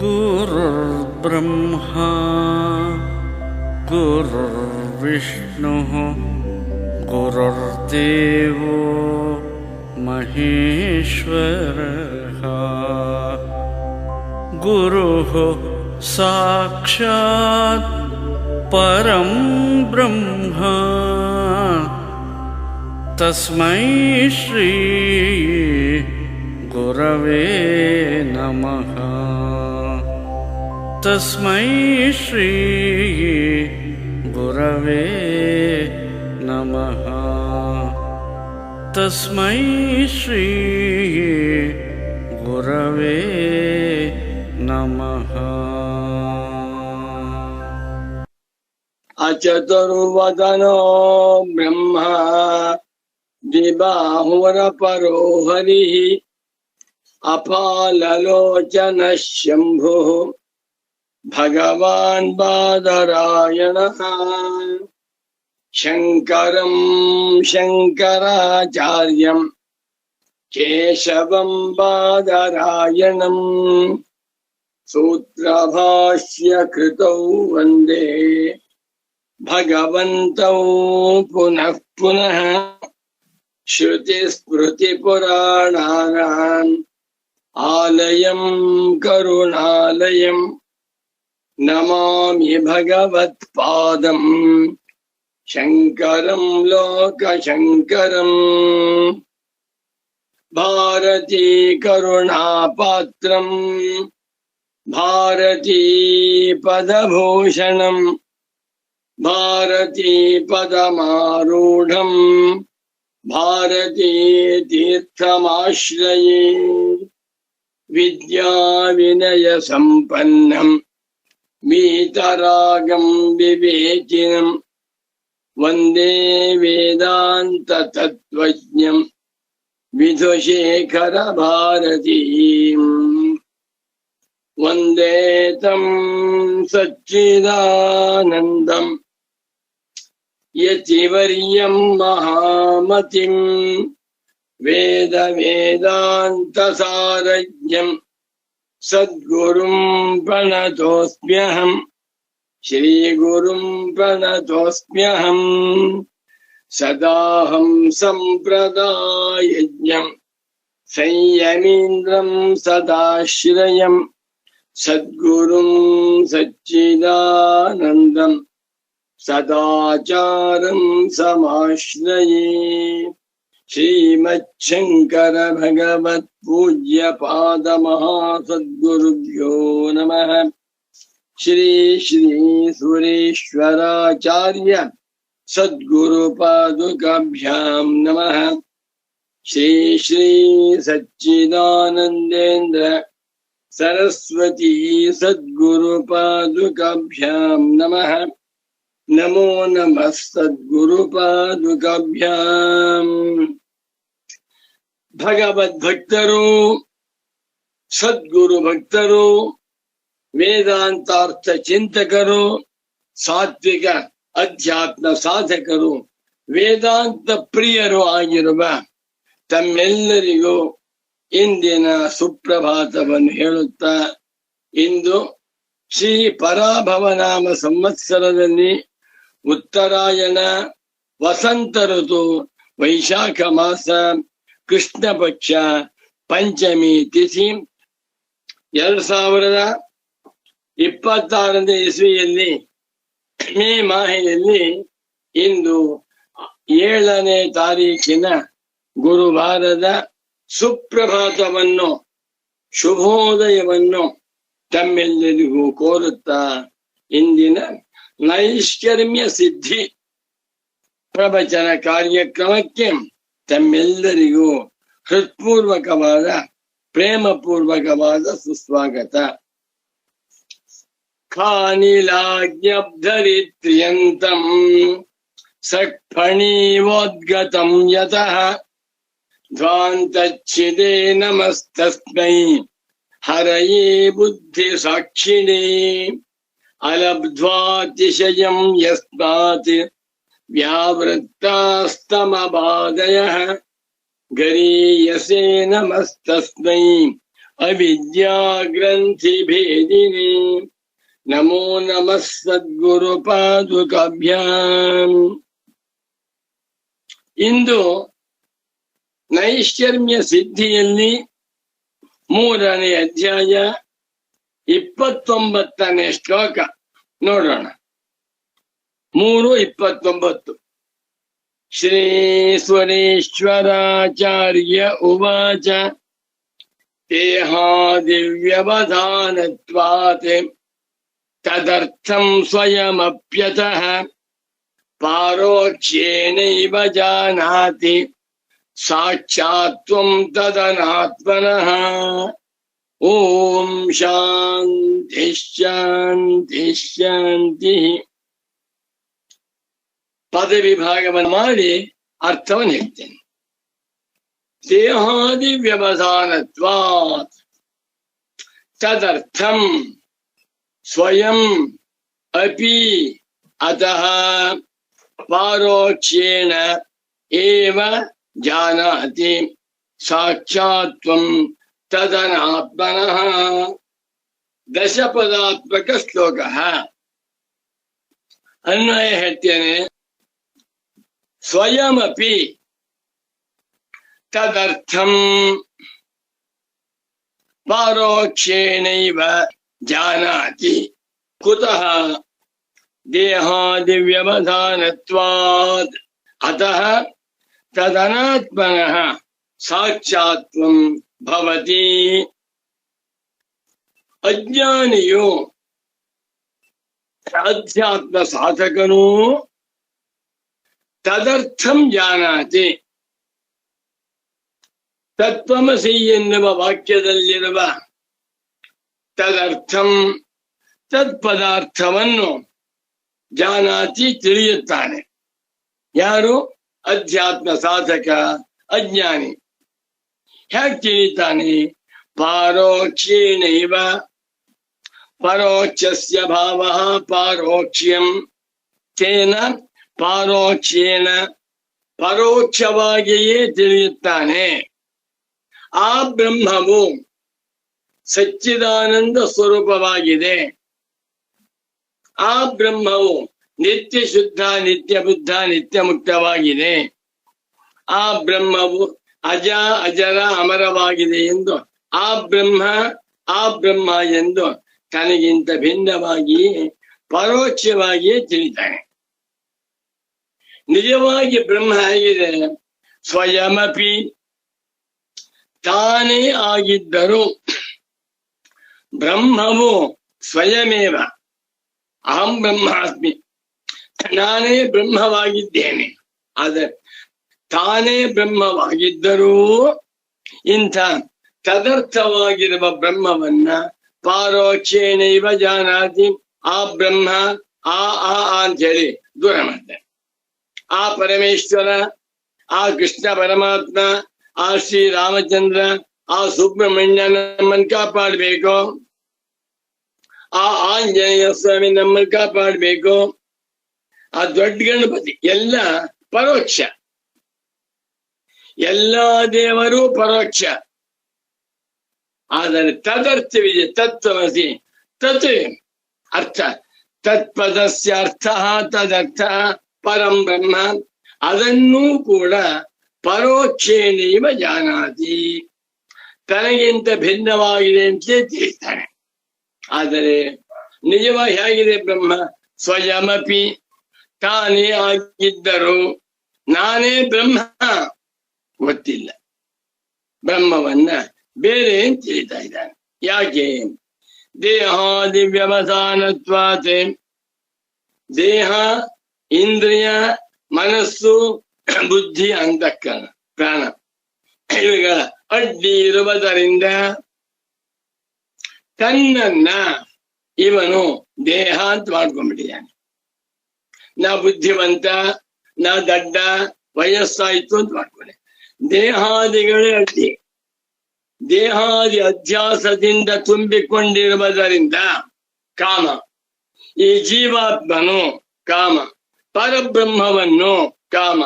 गुरुर्ब्रह्मा गुरुर्विष्णुः गुरुर्देवो महेश्वरः गुरुः साक्षात् परं ब्रह्म तस्मै श्री गुरवे नमः। तस्मै श्री गुरवे नमः। तस्मै श्री गुरवे नमः। अचतुर्वदनो ब्रह्मा द्विबाहुरपरो हरिः अपाललोचनः शम्भुः भगवान् बादरायणः शङ्करं शङ्कराचार्यं केशवं बादरायणम् सूत्रभाष्यकृतौ वन्दे भगवन्तौ पुनः पुनः श्रुतिस्मृतिपुराणानाम् आलयं करुणालयं नमामि भगवत्पादं शङ्करं लोकशङ्करम्। भारती करुणापात्रम् भारती पदभूषणम् भारती पदमारूढम् भारती तीर्थमाश्रये विद्या विनय संपन्नम् वीतरागं विवेकिनम् वन्दे वेदान्त तत्त्वज्ञम् विधुशेखर भारतीम् वन्दे तं सच्चिदानन्दम् यतिवर्यं महामतिं वेद वेदान्तसारज्ञं सद्गुरुं प्रणतोऽस्म्यहम् श्रीगुरुं प्रणतोऽस्म्यहम् सदाहं सम्प्रदायज्ञं संयमीन्द्रं सदाश्रयं सद्गुरुं सच्चिदानन्दं सदाचारं समाश्रये। श्रीमच्छङ्कर भगवत् पूज्य पाद महासद्गुरुभ्यो नमः। श्री श्री सुरेश्वराचार्य सद्गुरुपादुकाभ्यां नमः। श्री श्री सच्चिदानन्देन्द्र सरस्वती सद्गुरुपादुकाभ्यां नमः। नमो नमः सद्गुरुपादुकाभ्याम्। भगवद्भक्तರು सद्गुरु भक्तರು ವೇದಾಂತಾರ್ಥ ಚಿಂತಕರು ಸಾತ್ವಿಕ ಅಧ್ಯಾತ್ಮ ಸಾಧಕರು ವೇದಾಂತ ಪ್ರಿಯರು ಆಗಿರುವ ತಮ್ಮೆಲ್ಲರಿಗೂ ಇಂದಿನ ಸುಪ್ರಭಾತವನ್ನು ಹೇಳುತ್ತಾ, ಇಂದು ಶ್ರೀ ಪರಾಭವನಾಮ ಸಂವತ್ಸರದಲ್ಲಿ ಉತ್ತರಾಯಣ ವಸಂತ ಋತು ವೈಶಾಖ ಮಾಸ ಕೃಷ್ಣ ಪಕ್ಷ ಪಂಚಮಿ ತಿಥಿ 2026ನೇ ಇಸ್ವಿಯಲ್ಲಿ ಮೇ ಮಾಹೆಯಲ್ಲಿ ಇಂದು 7ನೇ ತಾರೀಖಿನ ಗುರುವಾರದ ಸುಪ್ರಭಾತವನ್ನು ಶುಭೋದಯವನ್ನು ತಮ್ಮೆಲ್ಲರಿಗೂ ಕೋರುತ್ತಾ, ಇಂದಿನ ನೈಷ್ಕರ್ಮ್ಯ ಸಿದ್ಧಿ ಪ್ರವಚನ ಕಾರ್ಯಕ್ರಮಕ್ಕೆ ತಮ್ಮೆಲ್ಲರಿಗೂ ಹೃತ್ಪೂರ್ವಕವಾದ ಪ್ರೇಮಪೂರ್ವಕವಾದ ಸುಸ್ವಾಗತ. ಖಾನಿಲಾಜ್ಞಬ್ಧರಿತ್ರ್ಯಂತಂ ಸಕ್ಫಣೀವೋದ್ಗತಂ ಯತಃ ಧ್ವಾಂತಚ್ಛಿದೇ ನಮಸ್ತಸ್ಮೈ ಹರಯೇ ಬುದ್ಧಿ ಸಾಕ್ಷಿಣೇ ಅಲಬ್ಧ್ವಾತಿಶಯಂ ಯಸ್ಮಾತ್ ವ್ಯಾವೃತ್ತಾಸ್ತಮಬಾಧಯಃ ಗರೀಯಸೇ ನಮಸ್ತಸ್ಮೈ ಅವಿದ್ಯಾ ಗ್ರಂಥಿ ಭೇದಿನಿ ನಮೋ ನಮಃ ಸದ್ಗುರು ಪಾದುಕಾಭ್ಯಾಂ. ಇಂದು ನೈಷ್ಕರ್ಮ್ಯ ಸಿದ್ಧಿಯಲ್ಲಿ 3ನೇ ಅಧ್ಯಾಯ 29ನೇ ಶ್ಲೋಕ ನೋಡೋಣ. 3:29. ಶ್ರೀ ಸ್ವರೇಶ್ವರಾಚಾರ್ಯ ಉವಾಚ ದೇಹಾದಿವ್ಯವಧಾನತ್ವಾತ್ ತದರ್ಥಂ ಸ್ವಯಮಪ್ಯತಃ ಪಾರೋಕ್ಷ್ಯೇನೈವ ಜಾನಾತಿ ಸಾಕ್ಷಾತ್ವಂ ತದನಾತ್ಮನಃ. ಓಂ ಶಾಂತಿ ಶಾಂತಿ ಶಾಂತಿ. ಪದವಿಭಾಗವನ್ನು ಮಾಡಿ ಅರ್ಥವನ್ನು ಹೇಳ್ತೇನೆ. ದೇಹಾದಿ ವ್ಯವಧಾನತ್ವಾತ್ ತದರ್ಥಂ ಸ್ವಯಂ ಅಪಿ ಅತಃ ಪಾರೋಕ್ಷ್ಯೇಣ ಏವ ಜಾನಾತಿ ಸಾಕ್ಷಾತ್ವಂ ತದನಾತ್ಮನಃ. ದಶಪದಾತ್ಮಕ ಶ್ಲೋಕ. ಅನ್ವಯ ಹೇಳ್ತೇನೆ. ಸ್ವಯಮಪಿ ತದರ್ಥಂ ಪಾರೋಕ್ಷೇಣೈವ ಜಾನಾತಿ ಕುತಃ ದೇಹಾದಿವ್ಯವಧಾನತ್ವಾದ್ ಅತಃ ತದನಾತ್ಮನಃ ಸಾಕ್ಷಾತ್ವಂ ಭವತಿ. ಅಜ್ಞಾನಿಯು ಅಧ್ಯಾತ್ಮ ಸಾಧಕನು ತದರ್ಥಂ ಜಾನಾತಿ, ತತ್ವಮಸಿ ಎನ್ನುವ ವಾಕ್ಯದಲ್ಲಿರುವ ತದರ್ಥಂ ತತ್ಪದಾರ್ಥವನ್ನು ಜಾನಾತಿ ತಿಳಿಯುತ್ತಾನೆ. ಯಾರು? ಅಧ್ಯಾತ್ಮ ಸಾಧಕ ಅಜ್ಞಾನಿ. ಹೇಗೆ ತಿಳಿತಾನೆ? ಪಾರೋಕ್ಷೇಣೈವ, ಪರೋಕ್ಷಸ್ಯ ಭಾವಃ ಪಾರೋಕ್ಷ್ಯಂ, ತೇನ ಪಾರೋಕ್ಷೇಣ, ಪರೋಕ್ಷವಾಗಿಯೇ ತಿಳಿಯುತ್ತಾನೆ. ಆ ಬ್ರಹ್ಮವು ಸಚ್ಚಿದಾನಂದ ಸ್ವರೂಪವಾಗಿದೆ. ಆ ಬ್ರಹ್ಮವು ನಿತ್ಯ ಶುದ್ಧ, ನಿತ್ಯ ಬುದ್ಧ, ನಿತ್ಯ ಮುಕ್ತವಾಗಿದೆ. ಆ ಬ್ರಹ್ಮವು ಅಜ, ಅಜರ, ಅಮರವಾಗಿದೆ ಎಂದು ಆ ಬ್ರಹ್ಮ ಎಂದು ತನಗಿಂತ ಭಿನ್ನವಾಗಿಯೇ ಪರೋಕ್ಷವಾಗಿಯೇ ತಿಳಿತಾನೆ. ನಿಜವಾಗಿ ಬ್ರಹ್ಮ ಹೇಗಿದೆ? ಸ್ವಯಮಪಿ, ತಾನೇ ಆಗಿದ್ದರು. ಬ್ರಹ್ಮವು ಸ್ವಯಮೇವ ಅಹಂ ಬ್ರಹ್ಮಾಸ್ಮಿ, ನಾನೇ ಬ್ರಹ್ಮವಾಗಿದ್ದೇನೆ. ಆದರೆ ತಾನೇ ಬ್ರಹ್ಮವಾಗಿದ್ದರೂ ಇಂಥ ತದರ್ಥವಾಗಿರುವ ಬ್ರಹ್ಮವನ್ನ ಪಾರೋಕ್ಷೇಣೈವ ಜಾನಾತಿ, ಆ ಬ್ರಹ್ಮ ಆ ಅಂತ ಹೇಳಿ ದೂರ ಮಾಡ್ತಾರೆ. ಆ ಪರಮೇಶ್ವರ, ಆ ಕೃಷ್ಣ ಪರಮಾತ್ಮ, ಆ ಶ್ರೀರಾಮಚಂದ್ರ, ಆ ಸುಬ್ರಹ್ಮಣ್ಯ ನಮ್ಮನ್ನು ಕಾಪಾಡಬೇಕು, ಆ ಆಂಜನೇಯ ಸ್ವಾಮಿ ನಮ್ಮನ್ನು ಕಾಪಾಡಬೇಕು, ಆ ದೊಡ್ಡ ಗಣಪತಿ, ಎಲ್ಲ ಪರೋಕ್ಷ. ಎಲ್ಲ ದೇವರು ಪರೋಕ್ಷ. ಆದರೆ ತದರ್ಥವಿದೆ. ತತ್ವಮಸಿ, ತತ್ ಅರ್ಥ, ತತ್ಪದಸ್ಯ ಅರ್ಥ ತದರ್ಥ ಪರಂ ಬ್ರಹ್ಮ, ಅದನ್ನೂ ಕೂಡ ಪರೋಕ್ಷೇಣೈವ ಜಾನಾತಿ, ತನಗಿಂತ ಭಿನ್ನವಾಗಿದೆ ಅಂತಲೇ ತಿಳಿಸ್ತಾನೆ. ಆದರೆ ನಿಜವಾಗಿ ಹೇಗಿದೆ ಬ್ರಹ್ಮ? ಸ್ವಯಮಪಿ, ತಾನೇ ಆಗಿದ್ದರು. ನಾನೇ ಬ್ರಹ್ಮ ಗೊತ್ತಿಲ್ಲ. ಬ್ರಹ್ಮವನ್ನ ಬೇರೆ ಅಂತ ತಿಳಿತಾ ಇದ್ದಾನೆ. ಯಾಕೆ? ದೇಹಾದಿ ವ್ಯವಧಾನತ್ವಾತ್, ದೇಹ, ಇಂದ್ರಿಯ, ಮನಸ್ಸು, ಬುದ್ಧಿ, ಅಂತಃಕರಣ, ಪ್ರಾಣ ಇವುಗಳ ಅಡ್ಡಿ ಇರುವುದರಿಂದ ತನ್ನನ್ನ ಇವನು ದೇಹ ಅಂತ ಮಾಡ್ಕೊಂಡ್ಬಿಟ್ಟಿದ್ದಾನೆ. ನಾ ಬುದ್ಧಿವಂತ, ನಾ ದಡ್ಡ, ವಯಸ್ಸಾಯ್ತು ಅಂತ ಮಾಡ್ಕೊಂಡೆ. ದೇಹಾದಿಗಳೇ ಅಡ್ಡಿ. ದೇಹಾದಿ ಅಧ್ಯಾಸದಿಂದ ತುಂಬಿಕೊಂಡಿರುವುದರಿಂದ ಕಾಮ. ಈ ಜೀವಾತ್ಮನು ಕಾಮ, ಪರಬ್ರಹ್ಮವನ್ನು ಕಾಮ,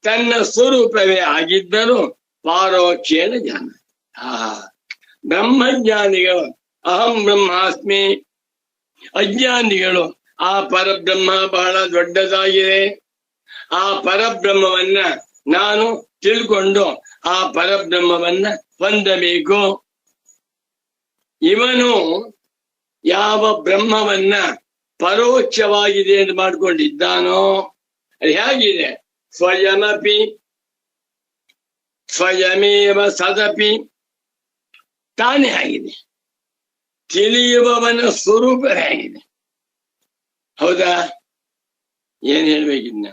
ತನ್ನ ಸ್ವರೂಪವೇ ಆಗಿದ್ದರೂ ಪಾರೋಕ್ಷೇಣ ಜಾನ. ಬ್ರಹ್ಮಜ್ಞಾನಿಗಳು ಅಹಂ ಬ್ರಹ್ಮಾಸ್ಮಿ, ಅಜ್ಞಾನಿಗಳು ಆ ಪರಬ್ರಹ್ಮ ಬಹಳ ದೊಡ್ಡದಾಗಿದೆ, ಆ ಪರಬ್ರಹ್ಮವನ್ನ ನಾನು ತಿಳ್ಕೊಂಡು ಆ ಪರಬ್ರಹ್ಮವನ್ನ ಹೊಂದಬೇಕು. ಇವನು ಯಾವ ಬ್ರಹ್ಮವನ್ನ ಪರೋಕ್ಷವಾಗಿದೆ ಎಂದು ಮಾಡ್ಕೊಂಡಿದ್ದಾನೋ ಅದು ಹೇಗಿದೆ? ಸ್ವಯಮೇವ ಸದಪಿ, ತಾನೇ ಆಗಿದೆ. ತಿಳಿಯುವವನ ಸ್ವರೂಪ ಹೇಗಿದೆ? ಹೌದಾ? ಏನ್ ಹೇಳ್ಬೇಕಿನ್ನ?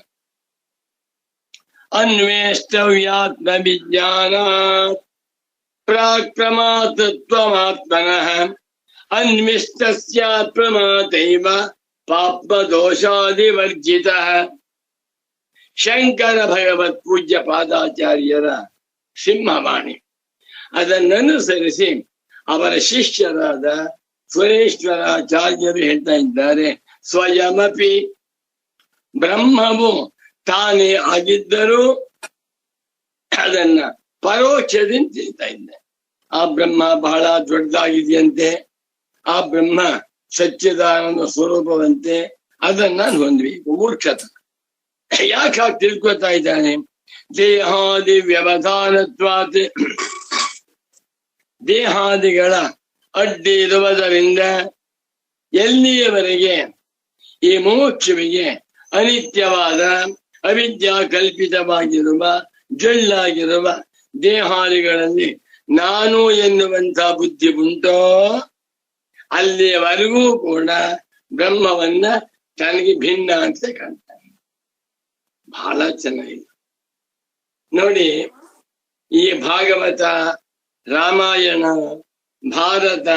ಅನ್ವೇಷ್ಟವ್ಯಾತ್ಮ ವಿಜ್ಞಾನ ಪ್ರಾಕ್ ಪ್ರಮಾತತ್ವಮಾತ್ಮನಃ ಅನ್ವಿಷ್ಟಸ್ಯಾತ್ ಪ್ರಮಾತೈವ ಪಾಪದೋಷಾದಿವರ್ಜಿತಃ. ಶಂಕರ ಭಗವತ್ ಪೂಜ್ಯ ಪಾದಾಚಾರ್ಯರ ಸಿಂಹವಾಣಿ. ಅದನ್ನನುಸರಿಸಿ ಅವರ ಶಿಷ್ಯರಾದ ಸುರೇಶ್ವರಾಚಾರ್ಯರು ಹೇಳ್ತಾ ಇದ್ದಾರೆ, ಸ್ವಯಮಪಿ, ಬ್ರಹ್ಮವು ತಾನೇ ಆಗಿದ್ದರೂ ಅದನ್ನ ಪರೋಕ್ಷದಿಂದ ತಿಳಿತಾ ಇದ್ದೆ. ಆ ಬ್ರಹ್ಮ ಬಹಳ ದೊಡ್ಡದಾಗಿದೆಯಂತೆ, ಆ ಬ್ರಹ್ಮ ಸಚ್ಚಿದಾನಂದ ಸ್ವರೂಪವಂತೆ, ಅದನ್ನ ನಾನು ಹೊಂದ್ಬೇಕು. ಮೂರ್ಖತ ಯಾಕೆ ಹಾಗೆ ತಿಳ್ಕೊತಾ ಇದ್ದಾನೆ? ದೇಹಾದಿ ವ್ಯವಧಾನತ್ವಾತ್, ದೇಹಾದಿಗಳ ಅಡ್ಡಿ ಇರುವುದರಿಂದ ಎಲ್ಲಿಯವರೆಗೆ ಈ ಮೋಕ್ಷವಿಗೆ ಅನಿತ್ಯವಾದ ಅವಿದ್ಯಾ ಕಲ್ಪಿತವಾಗಿರುವ ಜೊಳ್ಳಾಗಿರುವ ದೇಹಾದಿಗಳಲ್ಲಿ ನಾನು ಎನ್ನುವಂತ ಬುದ್ಧಿ ಉಂಟೋ ಅಲ್ಲಿಯವರೆಗೂ ಕೂಡ ಬ್ರಹ್ಮವನ್ನ ತನಗೆ ಭಿನ್ನ ಅಂತ ಕಾಣ್ತಾನೆ. ಬಹಳ ಚೆನ್ನಾಗಿದೆ ನೋಡಿ. ಈ ಭಾಗವತ, ರಾಮಾಯಣ, ಭಾರತ,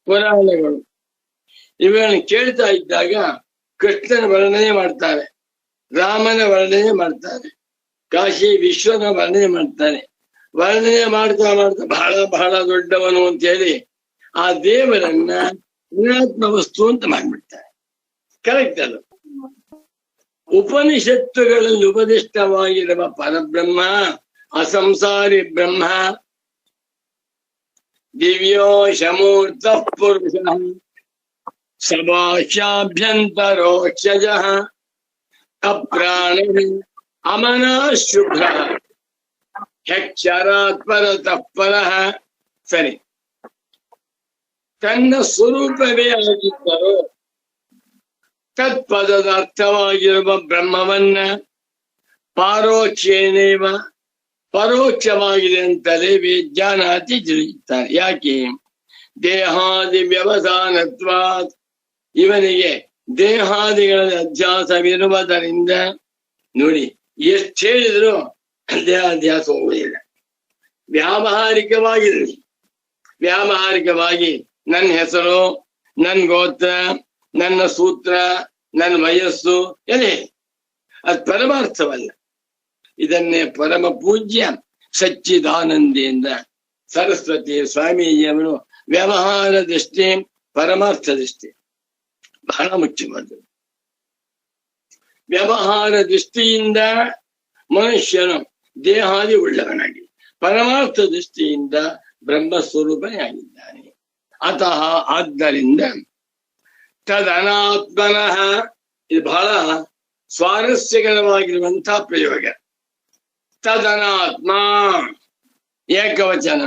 ಪುರಾಣಗಳು ಇವುಗಳನ್ನು ಕೇಳ್ತಾ ಇದ್ದಾಗ ಕೃಷ್ಣನ ವರ್ಣನೆ ಮಾಡ್ತಾರೆ, ರಾಮನ ವರ್ಣನೆ ಮಾಡ್ತಾರೆ, ಕಾಶಿ ವಿಶ್ವನ ವರ್ಣನೆ ಮಾಡ್ತಾರೆ. ವರ್ಣನೆ ಮಾಡ್ತಾ ಮಾಡ್ತಾ ಬಹಳ ಬಹಳ ದೊಡ್ಡವನು ಅಂತ ಹೇಳಿ ಆ ದೇವರನ್ನ ಅನಾತ್ಮ ವಸ್ತು ಅಂತ ಮಾಡ್ಬಿಡ್ತಾರೆ. ಕರೆಕ್ಟ್ ಅದು. ಉಪನಿಷತ್ತುಗಳಲ್ಲಿ ಉಪದಿಷ್ಟವಾಗಿರುವ ಪರಬ್ರಹ್ಮ ಅಸಂಸಾರಿ ಬ್ರಹ್ಮ, ದಿವ್ಯೋ ಶಮೂರ್ತ ಪುರುಷ ಸಭಾಷ್ಯಾಭ್ಯಂತರೋಕ್ಷಜ ಅಪ್ರಾಣ ಅಮನ ಶುಭ್ರ ಹೆಕ್ಷರಾತ್ಪರತಃ ಪರಃ. ಸರಿ, ತನ್ನ ಸ್ವರೂಪವೇ ಆಗಿದ್ದರೂ ತತ್ಪದದ ಅರ್ಥವಾಗಿರುವ ಬ್ರಹ್ಮವನ್ನ ಪಾರೋಕ್ಷೇನೇವ, ಪರೋಕ್ಷವಾಗಿದೆ ಅಂತಲೇ ವಿಜ್ಞಾನಾತಿ ತಿಳಿಯುತ್ತಾರೆ. ಯಾಕೆ? ದೇಹಾದಿ ವ್ಯವಧಾನತ್ವಾತ್, ಇವನಿಗೆ ದೇಹಾದಿಗಳ ಅಧ್ಯಾಸವಿರುವುದರಿಂದ. ನೋಡಿ, ಎಷ್ಟು ಹೇಳಿದ್ರು ದೇಹಾಧ್ಯಾಸ ಹೋಗುವುದಿಲ್ಲ. ವ್ಯಾವಹಾರಿಕವಾಗಿರಲಿ, ವ್ಯಾವಹಾರಿಕವಾಗಿ ನನ್ನ ಹೆಸರು, ನನ್ನ ಗೋತ್ರ, ನನ್ನ ಸೂತ್ರ, ನನ್ನ ವಯಸ್ಸು ಎಲೆ, ಅದು ಪರಮಾರ್ಥವಲ್ಲ. ಇದನ್ನೇ ಪರಮ ಪೂಜ್ಯ ಸಚ್ಚಿದಾನಂದೇಂದ್ರ ಸರಸ್ವತಿ ಸ್ವಾಮೀಜಿಯವರು ವ್ಯವಹಾರ ದೃಷ್ಟಿ, ಪರಮಾರ್ಥ ದೃಷ್ಟಿ ಬಹಳ ಮುಖ್ಯವಾದದ್ದು. ವ್ಯವಹಾರ ದೃಷ್ಟಿಯಿಂದ ಮನುಷ್ಯನು ದೇಹಾದಿ ಉಳ್ಳವನಾಗಿ, ಪರಮಾರ್ಥ ದೃಷ್ಟಿಯಿಂದ ಬ್ರಹ್ಮಸ್ವರೂಪನೇ ಆಗಿದ್ದಾನೆ. ಅತಃ ಆದ್ದರಿಂದ ತದನಾತ್ಮನಃ, ಇದು ಬಹಳ ಸ್ವಾರಸ್ಯಕರವಾಗಿರುವಂತಹ ಪ್ರಯೋಗ. ತದನಾತ್ಮ ಏಕವಚನ.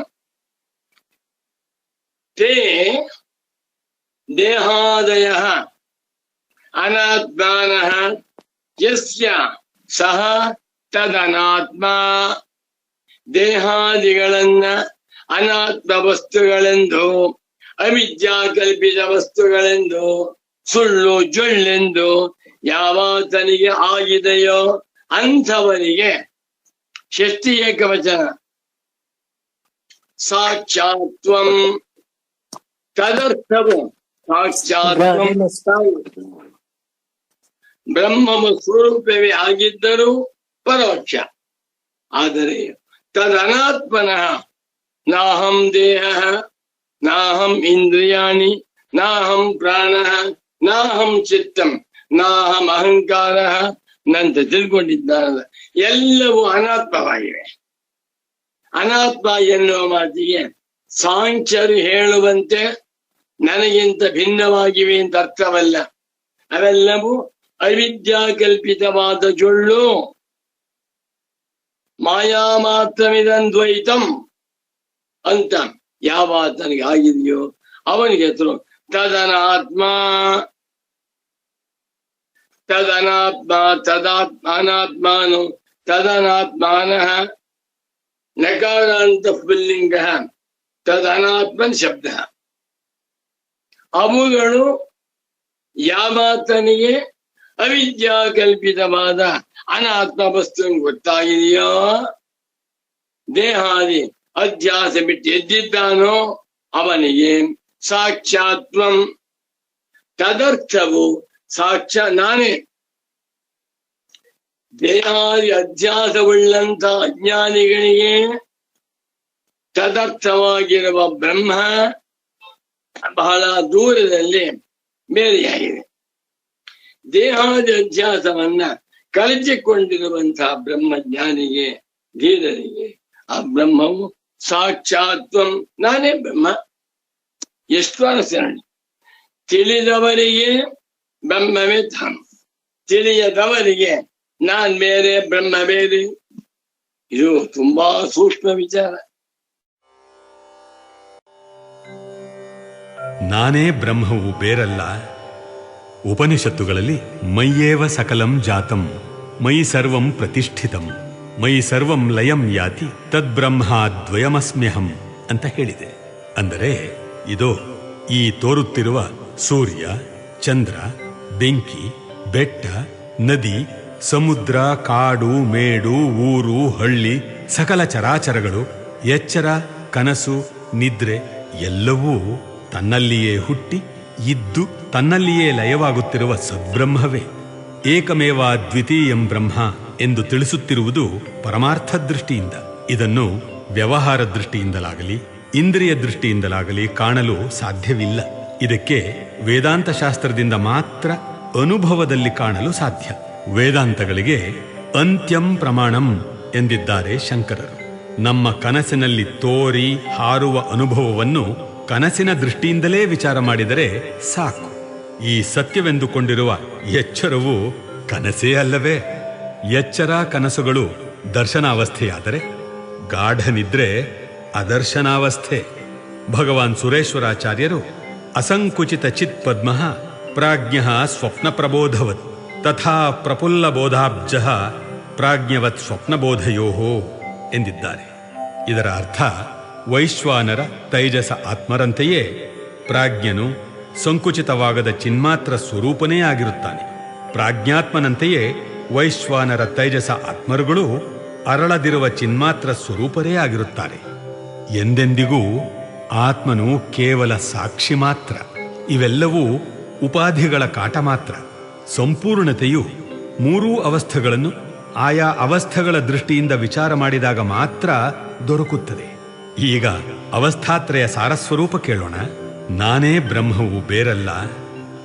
ತೇ ದೇಹಾದಯ ಅನಾತ್ಮಾನಃ ಯಸ್ಯ ಸಹ ತದನಾತ್ಮ. ದೇಹಾದಿಗಳನ್ನ ಅನಾತ್ಮ ವಸ್ತುಗಳೆಂದು, ಅವಿದ್ಯಾ ಕಲ್ಪಿತ ವಸ್ತುಗಳೆಂದು, ಸುಳ್ಳು ಜೊಳ್ಳೆಂದು ಯಾವಾತನಿಗೆ ಆಗಿದೆಯೋ ಅಂಥವನಿಗೆ ಷಷ್ಠಿ ಏಕವಚನ. ಸಾಕ್ಷಾತ್ವಂ, ತದರ್ಥವು ಸಾಕ್ಷಾತ್ವಂ, ಬ್ರಹ್ಮವ ಸ್ವರೂಪವೇ ಆಗಿದ್ದರೂ ಪರೋಕ್ಷ. ಆದರೆ ತದನಾತ್ಮನಃ ನಾಹಂ ದೇಹ, ನಾಹಂ ಇಂದ್ರಿಯಾಣಿ, ನಾಹಂ ಪ್ರಾಣ, ನಾಹಂ ಚಿತ್ತಂ, ನಾಹಂ ಅಹಂಕಾರ ನಂತ ತಿಳ್ಕೊಂಡಿದ್ದಾನಲ್ಲ, ಎಲ್ಲವೂ ಅನಾತ್ಮವಾಗಿವೆ. ಅನಾತ್ಮ ಎನ್ನುವ ಮಾತಿಗೆ ಸಾಂಖ್ಯರು ಹೇಳುವಂತೆ ನನಗಿಂತ ಭಿನ್ನವಾಗಿವೆ ಅಂತ ಅರ್ಥವಲ್ಲ. ಅವೆಲ್ಲವೂ ಅವಿದ್ಯಾಕಲ್ಪಿತವಾದ ಜೊಳ್ಳು. ಮಾಯಾ ಮಾತ್ರಮಿದದ್ವೈತಂ ಅಂತ ಯಾವಾತನಿಗೆ ಆಗಿದೆಯೋ ಅವನಿಗೆ ಹೆಸರು ತದನಾತ್ಮ. ತದನಾತ್ಮ ತದಾತ್ಮಾನಾತ್ಮಾನು ತದನಾತ್ಮಾನಃ ನಕಾರಾಂತ ಪುಲ್ಲಿಂಗ ತದನಾತ್ಮನ್ ಶಬ್ದ. ಅವುಗಳು ಯಾವಾತನಿಗೆ ಅವಿದ್ಯಾಕಲ್ಪಿತವಾದ ಅನಾತ್ಮ ವಸ್ತು ಗೊತ್ತಾಗಿದೆಯೋ, ದೇಹಾದಿ ಅಧ್ಯಾಸ ಬಿಟ್ಟು ಎದ್ದಿದ್ದಾನೋ ಅವನಿಗೆ ಸಾಕ್ಷಾತ್ವಂ. ತದರ್ಥವು ನಾನೇ. ದೇಹಾದಿ ಅಧ್ಯಾಸವುಳ್ಳಂತ ಅಜ್ಞಾನಿಗಳಿಗೆ ತದರ್ಥವಾಗಿರುವ ಬ್ರಹ್ಮ ಬಹಳ ದೂರದಲ್ಲಿ ಬೇರೆಯಾಗಿದೆ. ದೇಹಾದಿ ಅಧ್ಯಾಸವನ್ನ ಕಳಚಿಕೊಂಡಿರುವಂತಹ ಬ್ರಹ್ಮಜ್ಞಾನಿಗೆ, ಧೀರರಿಗೆ ಆ ಬ್ರಹ್ಮವು ಸಾಕ್ಷಾತ್ವಂ, ನಾನೇ ಬ್ರಹ್ಮ. ಎಷ್ಟು ಸರಣಿ. ತಿಳಿದವರಿಗೆ ಬ್ರಹ್ಮವೇ ತಾನು, ತಿಳಿಯದವರಿಗೆ ನಾನ್ ಬೇರೆ ಬ್ರಹ್ಮ ಬೇರೆ. ಇದು ತುಂಬಾ ಸೂಕ್ಷ್ಮ ವಿಚಾರ. ನಾನೇ ಬ್ರಹ್ಮವು ಬೇರಲ್ಲ. ಉಪನಿಷತ್ತುಗಳಲ್ಲಿ ಮಯ್ಯೇವ ಸಕಲಂ ಜಾತಂ ಮಯಿ ಸರ್ವಂ ಪ್ರತಿಷ್ಠಿತಂ ಮಯಿ ಸರ್ವಂ ಲಯಂ ಯಾತಿ ತದ್ಬ್ರಹ್ಮಾದ್ವಯಮಸ್ಮ್ಯಹಂ ಅಂತ ಹೇಳಿದೆ. ಅಂದರೆ ಇದೋ ಈ ತೋರುತ್ತಿರುವ ಸೂರ್ಯ, ಚಂದ್ರ, ಬೆಂಕಿ, ಬೆಟ್ಟ, ನದಿ, ಸಮುದ್ರ, ಕಾಡು, ಮೇಡು, ಊರು, ಹಳ್ಳಿ, ಸಕಲ ಚರಾಚರಗಳು, ಎಚ್ಚರ, ಕನಸು, ನಿದ್ರೆ ಎಲ್ಲವೂ ತನ್ನಲ್ಲಿಯೇ ಹುಟ್ಟಿ ಇದ್ದು ತನ್ನಲ್ಲಿಯೇ ಲಯವಾಗುತ್ತಿರುವ ಸದ್ಬ್ರಹ್ಮವೇ. ಏಕಮೇವ ದ್ವಿತೀಯಂ ಬ್ರಹ್ಮ ಎಂದು ತಿಳಿಸುತ್ತಿರುವುದು ಪರಮಾರ್ಥ ದೃಷ್ಟಿಯಿಂದ. ಇದನ್ನು ವ್ಯವಹಾರ ದೃಷ್ಟಿಯಿಂದಲಾಗಲಿ ಇಂದ್ರಿಯ ದೃಷ್ಟಿಯಿಂದಲಾಗಲಿ ಕಾಣಲು ಸಾಧ್ಯವಿಲ್ಲ. ಇದಕ್ಕೆ ವೇದಾಂತ ಶಾಸ್ತ್ರದಿಂದ ಮಾತ್ರ ಅನುಭವದಲ್ಲಿ ಕಾಣಲು ಸಾಧ್ಯ. ವೇದಾಂತಗಳಿಗೆ ಅಂತ್ಯಂ ಪ್ರಮಾಣಂ ಎಂದಿದ್ದಾರೆ ಶಂಕರರು. ನಮ್ಮ ಕನಸಿನಲ್ಲಿ ತೋರಿ ಹಾರುವ ಅನುಭವವನ್ನು ಕನಸಿನ ದೃಷ್ಟಿಯಿಂದಲೇ ವಿಚಾರ ಮಾಡಿದರೆ ಸಾಕು. ಈ ಸತ್ಯವೆಂದುಕೊಂಡಿರುವ ಎಚ್ಚರವು ಕನಸೇ ಅಲ್ಲವೇ? ಎಚ್ಚರ ಕನಸುಗಳು ದರ್ಶನಾವಸ್ಥೆಯಾದರೆ ಗಾಢ ನಿದ್ರೆ ಅದರ್ಶನಾವಸ್ಥೆ. ಭಗವಾನ್ ಸುರೇಶ್ವರಾಚಾರ್ಯರು ಅಸಂಕುಚಿತ ಚಿತ್ ಪದ್ಮ ಪ್ರಾಜ್ಞ ಸ್ವಪ್ನ ಪ್ರಬೋಧವತ್ ತಥಾ ಪ್ರಫುಲ್ಲ ಬೋಧಾಬ್ಜ ಪ್ರಾಜ್ಞವತ್ ಸ್ವಪ್ನಬೋಧಯೋ ಎಂದಿದ್ದಾರೆ. ಇದರ ಅರ್ಥ ವೈಶ್ವಾನರ ತೈಜಸ ಆತ್ಮರಂತೆಯೇ ಪ್ರಾಜ್ಞನು ಸಂಕುಚಿತವಾಗದ ಚಿನ್ಮಾತ್ರ ಸ್ವರೂಪನೇ ಆಗಿರುತ್ತಾನೆ. ಪ್ರಾಜ್ಞಾತ್ಮನಂತೆಯೇ ವೈಶ್ವಾನರ ತೈಜಸ ಆತ್ಮರುಗಳು ಅರಳದಿರುವ ಚಿನ್ಮಾತ್ರ ಸ್ವರೂಪರೇ ಆಗಿರುತ್ತಾರೆ. ಎಂದೆಂದಿಗೂ ಆತ್ಮನು ಕೇವಲ ಸಾಕ್ಷಿ ಮಾತ್ರ. ಇವೆಲ್ಲವೂ ಉಪಾಧಿಗಳ ಕಾಟ ಮಾತ್ರ. ಸಂಪೂರ್ಣತೆಯು ಮೂರೂ ಅವಸ್ಥೆಗಳನ್ನು ಆಯಾ ಅವಸ್ಥೆಗಳ ದೃಷ್ಟಿಯಿಂದ ವಿಚಾರ ಮಾಡಿದಾಗ ಮಾತ್ರ ದೊರಕುತ್ತದೆ. ಈಗ ಅವಸ್ಥಾತ್ರಯ ಸಾರಸ್ವರೂಪ ಕೇಳೋಣ. ನಾನೇ ಬ್ರಹ್ಮವು ಬೇರಲ್ಲ,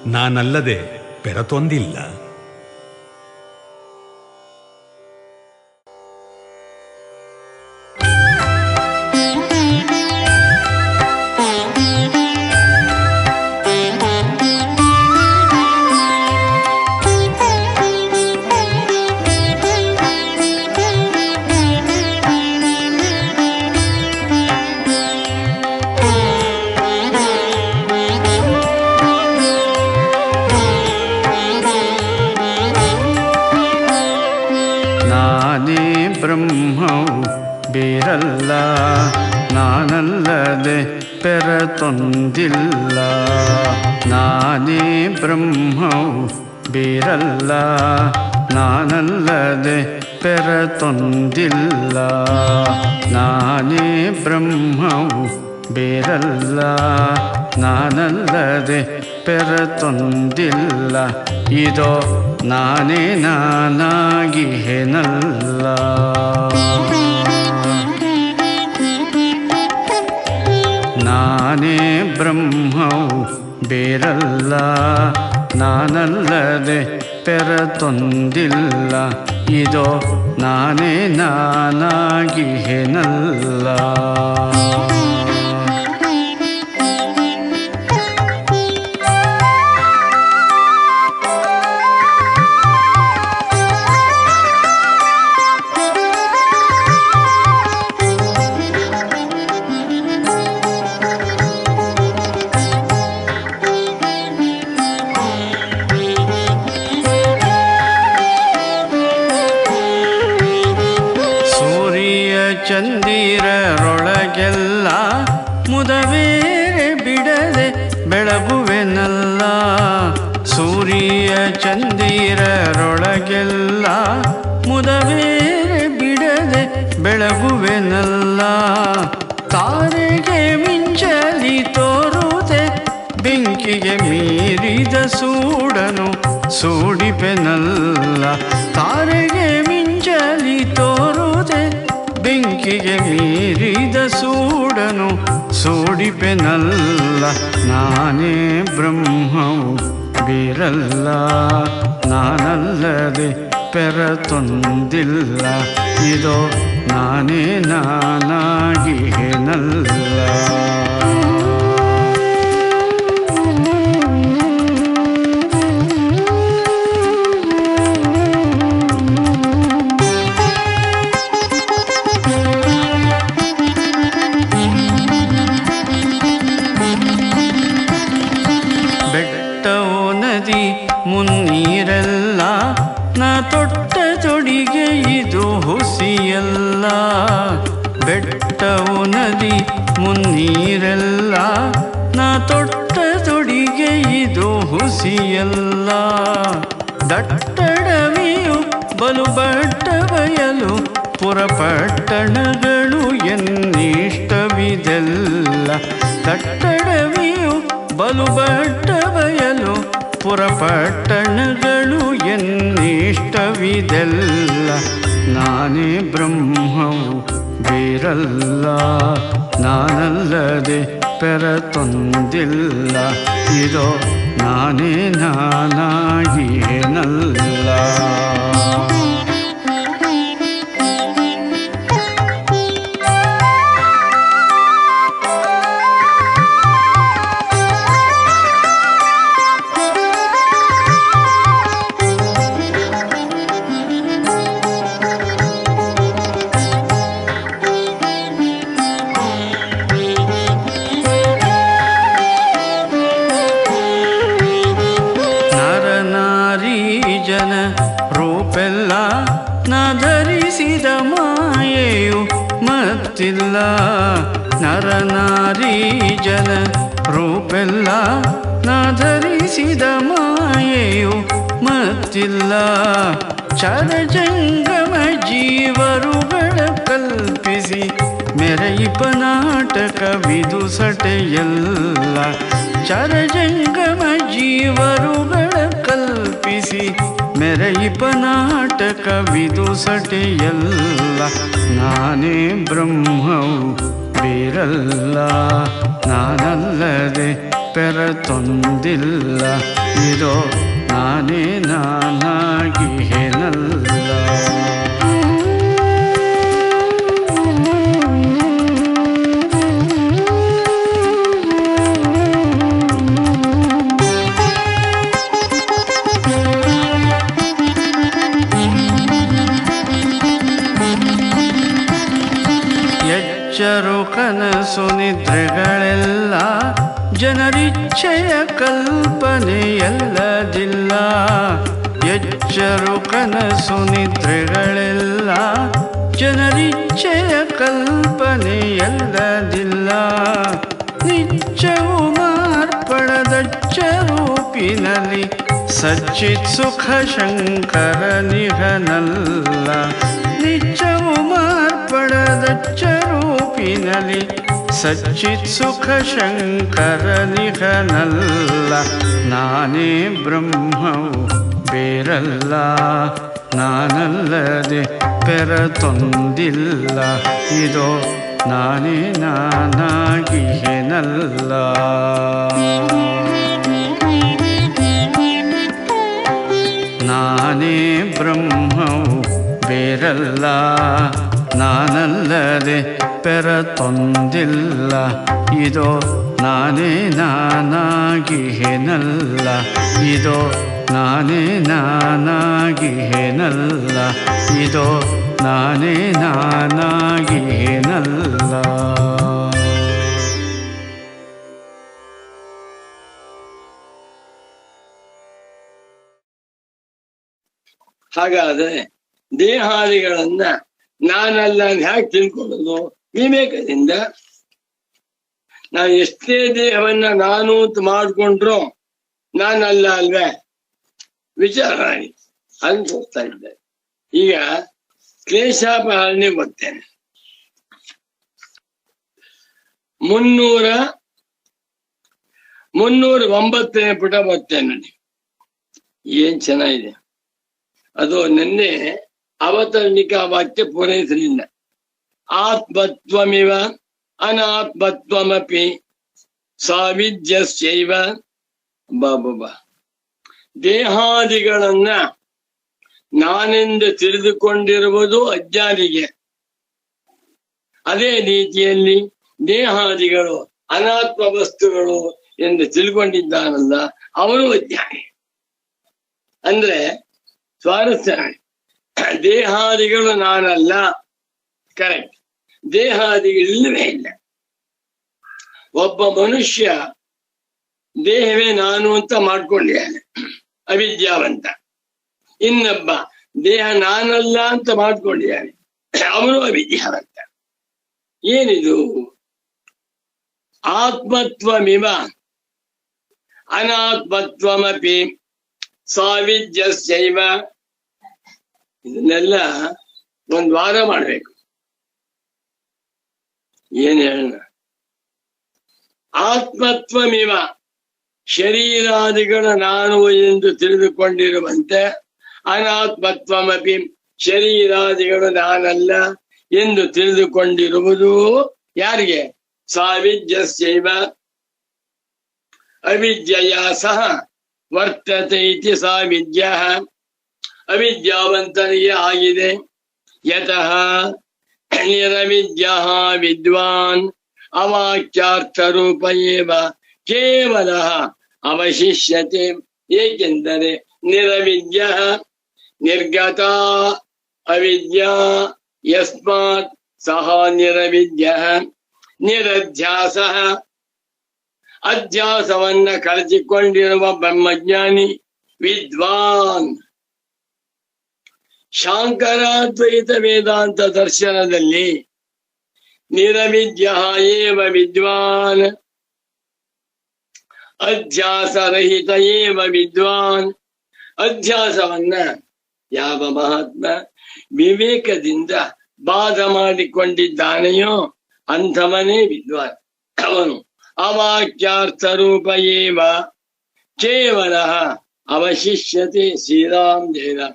ನಾನಲ್ಲದೆ ಪೆರತೊಂದಿಲ್ಲ. ಬೇರಲ್ಲ ನಾನಲ್ಲದೆ ಪೆರತೊಂದಿಲ್ಲ. ನಾನೇ ಬ್ರಹ್ಮವು ಬೇರಲ್ಲ ನಾನಲ್ಲದೆ ಪೆರತೊಂದಿಲ್ಲ. ನಾನೇ ಬ್ರಹ್ಮವು ಬೇರಲ್ಲ ನಾನಲ್ಲದೆ ಪೆರತೊಂದಿಲ್ಲ. ಇದೋ ನಾನೇ ನಾನಾಗಿಹೆನಲ್ಲ. ನಾನೇ ಬ್ರಹ್ಮವು ಬೇರಲ್ಲ ನಾನಲ್ಲದೆ ಪೆರತೊಂದಿಲ್ಲ. ಇದೋ ನಾನೇ ನಾನಾಗಿಹೆನಲ್ಲ. ಬಿಡದೆ ಬೆಳಗುವೆನಲ್ಲ. ಸೂರ್ಯ ಚಂದಿರರೊಳಗೆಲ್ಲ ಮುದವೇರೆ ಬಿಡದೆ ಬೆಳಗುವೆನಲ್ಲ. ತಾರೆಗೆ ಮಿಂಚಲಿ ತೋರುದೆ ಬೆಂಕಿಗೆ ಮೀರಿದ ಸೂಡನು ಸೂಡಿಪೆನಲ್ಲ. ತಾರೆಗೆ ಮಿಂಚಲಿ ತೋರುದೆ ಬೆಂಕಿಗೆ ಮೀರಿದ ಸೂಡನು ಸೂಡಿಪೆನಲ್ಲ. ನಾನೇ ಬ್ರಹ್ಮವು ಬೇರಲ್ಲ, ನಾನಲ್ಲದೆ ಪೆರತೊಂದಿಲ್ಲ. ಇದೋ ನಾನೇ ನಾನಾಗಿಯೇನಲ್ಲ. ಬೆಟ್ಟವೋ ನದಿ ಮುನ್ನೀರೆಲ್ಲ, ನಾ ತೊಟ್ಟ ತೊಡಿಗೆ ಇದು ಹುಸಿಯಲ್ಲ. ಬೆಟ್ಟವೋ ನದಿ ಮುನ್ನೀರೆಲ್ಲ, ನಾ ತೊಟ್ಟ ತೊಡಿಗೆ ಇದು ಹುಸಿಯಲ್ಲ. ದಟ್ಟಡವಿಯು ಬಲು ಬಟ್ಟ ಬಯಲು ಪುರಪಟ್ಟಣಗಳು ಎನ್ನಿಷ್ಟವಿದೆಲ್ಲ. ದಟ್ಟಡವಿಯು ಬಲು ಬಟ್ಟ ಬಯಲು ಪುರಪಟ್ಟಣಗಳು ಎನ್ನಿಷ್ಟವಿದೆಲ್ಲ. ನಾನೇ ಬ್ರಹ್ಮವು ಬೇರಲ್ಲ, ನಾನಲ್ಲದೆ ಪೆರತೊಂದಿಲ್ಲ. ಇದೋ ನಾನೇ ನಾನಾಗಿಯೇನಲ್ಲ. ಜನ ರೂಪೆಲ್ಲ ನಾ ಧರಿಸಿದ ಮಾಯೆಯು ಮತ್ತಿಲ್ಲ. ನರನಾರಿ ಜನ ರೂಪೆಲ್ಲ ನಾ ಧರಿಸಿದ ಮಾಯೆಯು ಮತ್ತಿಲ್ಲ. ಚರಜಂಗಮ ಜೀವರುಗಳ ಕಲ್ಪಿಸಿ ಮೆರೆಯಿಪ ನಾಟಕವಿದು ಸಟೆಯಲ್ಲ. ಚರಜಂಗಮ ಜೀವರುಗಳ ಕಲ್ಪಿಸಿ ಮೆರೆಯಿಪ ನಾಟಕವಿದು ಸಟೆಯಲ್ಲ. ನಾನೇ ಬ್ರಹ್ಮವು ಬೇರಲ್ಲ, ನಾನಲ್ಲದೆ ಪೆರತೊಂದಿಲ್ಲ. ಇದೋ ನಾನೇ ನಾನಾಗಿಯೇನಲ್ಲ. ಎಚ್ಚರು ಕನಸು ನಿದ್ರೆಗಳೆಲ್ಲ ಜನರಿಚ್ಛೆಯ ಕಲ್ಪನೆಯಲ್ಲದಿಲ್ಲ. ಎಚ್ಚರು ಕನಸು ನಿದ್ರೆಗಳೆಲ್ಲ ಜನರಿಚ್ಛೆಯ ಕಲ್ಪನೆಯಲ್ಲದಿಲ್ಲ. ನಿಚ್ಚವು ಮಾರ್ಪಡದಚ್ಚ ರೂಪಿನಲ್ಲಿ ಸಚ್ಚಿತ್ ಸುಖ ಶಂಕರ ನಿಘನಲ್ಲ. ನಿಚ್ಚವು ಮಾರ್ಪಡದಚ್ಚ ರೂಪಿನಲ್ಲಿ ಸಚ್ಚಿತ್ ಸುಖ ಶಂಕರ ನಿಘನಲ್ಲ. ನಾನೇ ಬ್ರಹ್ಮವು ಬೇರಲ್ಲ, ನಾನಲ್ಲದೆ ಪೆರತೊಂದಿಲ್ಲ. ಇದೋ ನಾನೇ ನಾನಾಗಿಯೇನಲ್ಲ. ನಾನೇ ಬ್ರಹ್ಮವು ಬೇರಲ್ಲ, ನಾನಲ್ಲದೆ ಪೆರತೊಂದಿಲ್ಲ. ಇದೋ ನಾನೇ ನಾನಾಗಿಯೇನಲ್ಲ. ಇದೋ ನಾನೇ ನಾನಾಗಿಯೇನಲ್ಲ. ಇದೋ ನಾನೇ ನಾನಾಗಿಯೇನಲ್ಲ. ಹಾಗಾದ್ರೆ ದೇಹಾದಿಗಳನ್ನ ನಾನಲ್ಲ ಹ್ಯಾಕ್ ತಿಳ್ಕೊಳ್ಳೋದು ವಿವೇಕದಿಂದ. ನಾನು ಎಷ್ಟೇ ದೇಹವನ್ನ ನಾನು ಅಂತ ಮಾಡ್ಕೊಂಡ್ರು ನಾನಲ್ಲ ಅಲ್ವೇ? ವಿಚಾರ ಮಾಡಿ ಅನ್ಕೋತಾ ಇದ್ದೆ. ಈಗ ಕ್ಲೇಶಾಪಹರಣೆ ಬರ್ತೇನೆ. 309ನೇ ಪುಟ ಬರ್ತೇನೆ ನೋಡಿ. ಏನ್ ಚೆನ್ನಾಗಿದೆ ಅದು. ನಿನ್ನೆ ಅವತರಣಿಕ ವಾಕ್ಯ ಪೂರೈಸಲಿಲ್ಲ. ಆತ್ಮತ್ವಮಿವ ಅನಾತ್ಮತ್ವಮಪಿ ಸಾವಿದ್ಯಸ್ಯೈವ. ಬಾಬಾ, ದೇಹಾದಿಗಳನ್ನ ನಾನೆಂದು ತಿಳಿದುಕೊಂಡಿರುವುದು ಅಜ್ಞಾನಿಗೆ, ಅದೇ ರೀತಿಯಲ್ಲಿ ದೇಹಾದಿಗಳು ಅನಾತ್ಮ ವಸ್ತುಗಳು ಎಂದು ತಿಳ್ಕೊಂಡಿದ್ದಾನಲ್ಲ ಅವನು ಅಜ್ಞಾನಿ. ಅಂದ್ರೆ ಸ್ವಾರಸ್ಯ, ದೇಹಾದಿಗಳು ನಾನಲ್ಲ, ಕರೆಕ್ಟ್. ದೇಹಾದಿಗಳಿಲ್ಲವೇ ಇಲ್ಲ. ಒಬ್ಬ ಮನುಷ್ಯ ದೇಹವೇ ನಾನು ಅಂತ ಮಾಡ್ಕೊಂಡಿದ್ದಾನೆ, ಅವಿದ್ಯಾವಂತ. ಇನ್ನೊಬ್ಬ ದೇಹ ನಾನಲ್ಲ ಅಂತ ಮಾಡ್ಕೊಂಡಿದ್ದಾನೆ, ಅವನು ಅವಿದ್ಯಾವಂತ. ಏನಿದು? ಆತ್ಮತ್ವಮಿವ ಅನಾತ್ಮತ್ವಮಪಿ ಸಾವಿದ್ಯಸ್ಯೈವ. ಇದನ್ನೆಲ್ಲ ಒಂದ್ ವಾರ ಮಾಡ್ಬೇಕು. ಏನ್ ಹೇಳೋಣ? ಆತ್ಮತ್ವಮಿವ, ಶರೀರಾದಿಗಳ ನಾನು ಎಂದು ತಿಳಿದುಕೊಂಡಿರುವಂತೆ, ಅನಾತ್ಮತ್ವಮಪಿ, ಶರೀರಾದಿಗಳು ನಾನಲ್ಲ ಎಂದು ತಿಳಿದುಕೊಂಡಿರುವುದು ಯಾರಿಗೆ? ಸಾವಿದ್ಯಸ್ಯೈವ. ಅವಿದ್ಯೆಯ ಸಹ ವರ್ತತೆ ಇತಿ ಸಾವಿದ್ಯ. ಅವಿದ್ಯಾವಂತನಿಗೆ ಆಗಿದೆ. ಯತಃ ನಿರವಿದ್ಯ ವಿದ್ವಾನ್ ಅವಾಕ್ಯಾರ್ಥ ರೂಪ ಏವ ಕೇವಲ ಅವಶಿಷ್ಯತೆ. ಏಕೆಂದರೆ ನಿರವಿದ್ಯ ನಿರ್ಗತ ಅವಿದ್ಯಾ ಯಸ್ಮಾತ್ ಸಹ ನಿರವಿದ್ಯ. ನಿರಧ್ಯಾಸ, ಅಧ್ಯಾಸವನ್ನ ಕಳಚಿಕೊಂಡಿರುವ ಬ್ರಹ್ಮಜ್ಞಾನಿ ವಿದ್ವಾನ್. ಶಾಂಕರಾದ್ವೈತ ವೇದಾಂತ ದರ್ಶನದಲ್ಲಿ ನಿರವಿದ್ಯ ಏವ ವಿದ್ವಾನ್, ಅಧ್ಯಾಸರಹಿತ ಏವ ವಿದ್ವಾನ್. ಅಧ್ಯಾಸವನ್ನ ಯಾವ ಮಹಾತ್ಮ ವಿವೇಕದಿಂದ ಬಾಧ ಮಾಡಿಕೊಂಡಿದ್ದಾನೆಯೋ ಅಂಥವನೇ ವಿದ್ವಾನ್. ಅವನು ಅವಾಕ್ಯಾರ್ಥ ರೂಪ ಏವ ಕೇವಲ ಅವಶಿಷ್ಯತೆ. ಶ್ರೀರಾಮ್ ಜಯ.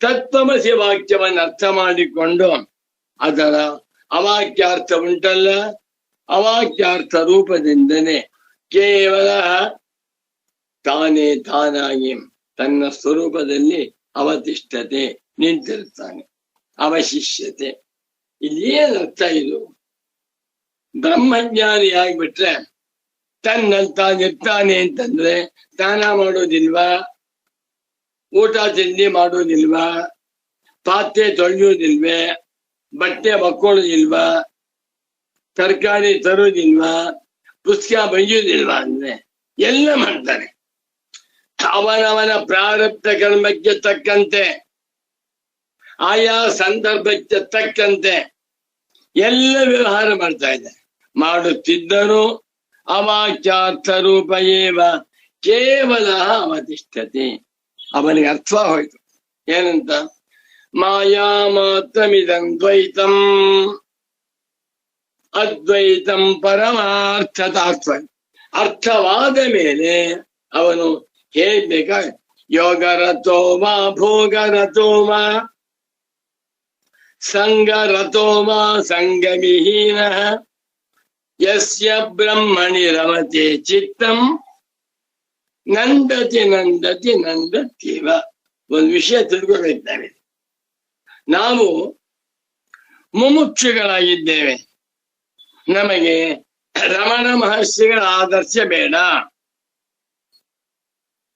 ತತ್ವಮಸಿ ವಾಕ್ಯವನ್ನು ಅರ್ಥ ಮಾಡಿಕೊಂಡು ಅದರ ಅವಾಕ್ಯಾರ್ಥ ಉಂಟಲ್ಲ, ಅವಾಕ್ಯಾರ್ಥ ರೂಪದಿಂದನೇ ಕೇವಲ ತಾನೇ ತಾನಾಗಿ ತನ್ನ ಸ್ವರೂಪದಲ್ಲಿ ಅವತಿಷ್ಠತೆ, ನಿಂತಿರುತ್ತಾನೆ. ಅವಶಿಷ್ಯತೆ ಇಲ್ಲೇನ್ ಅರ್ಥ? ಇದು ಬ್ರಹ್ಮಜ್ಞಾನಿ ಆಗ್ಬಿಟ್ರೆ ತನ್ನಲ್ಲಿ ತಾನಿರ್ತಾನೆ ಅಂತಂದ್ರೆ ಸ್ನಾನ ಮಾಡೋದಿಲ್ವಾ, ಊಟ ತಿಂಡಿ ಮಾಡೋದಿಲ್ವಾ, ಪಾತ್ರೆ ತೊಳೆಯೋದಿಲ್ವೇ, ಬಟ್ಟೆ ಮಕ್ಕೊಳ್ಳೋದಿಲ್ವಾ, ತರಕಾರಿ ತರೋದಿಲ್ವಾ, ಪುಸ್ತಕ ಬೈಯೋದಿಲ್ವಾ ಅಂದ್ರೆ ಎಲ್ಲ ಮಾಡ್ತಾನೆ. ಅವನವನ ಪ್ರಾರಬ್ಧ ಕರ್ಮಕ್ಕೆ ತಕ್ಕಂತೆ, ಆಯಾ ಸಂದರ್ಭಕ್ಕೆ ತಕ್ಕಂತೆ ಎಲ್ಲ ವ್ಯವಹಾರ ಮಾಡ್ತಾ ಇದ್ದ. ಮಾಡುತ್ತಿದ್ದರೂ ಅವಾಕ್ಯಾರ್ಥ ರೂಪ ಏವ ಕೇವಲ ಅವತಿಷ್ಠತೆ. ಅವನಿಗೆ ಅರ್ಥ ಹೋಯ್ತು. ಏನಂತ? ಮಾಯಾ ಮಾತ್ರಮಿದಂ ದ್ವೈತಂ ಅದ್ವೈತಂ ಪರಮಾರ್ಥತಾತ್ವ. ಅರ್ಥವಾದ ಮೇಲೆ ಅವನು ಹೇಳ್ಬೇಕ, ಯೋಗರಥೋ ವಾ ಭೋಗರಥೋ ವಾ ಸಂಗರಥೋ ವಾ ಸಂಗವಿಹೀನ ಯಸ್ಯ ಬ್ರಹ್ಮಣಿ ರಮತೆ ಚಿತ್ತಂ ನಂದತಿ ನಂದತಿ ನಂದತೀವ. ಒಂದು ವಿಷಯ ತಿಳ್ಕೊಳ್ಬೇಕಾಗಿದೆ. ನಾವು ಮುಮುಕ್ಷುಗಳಾಗಿದ್ದೇವೆ. ನಮಗೆ ರಮಣ ಮಹರ್ಷಿಗಳ ಆದರ್ಶ ಬೇಡ,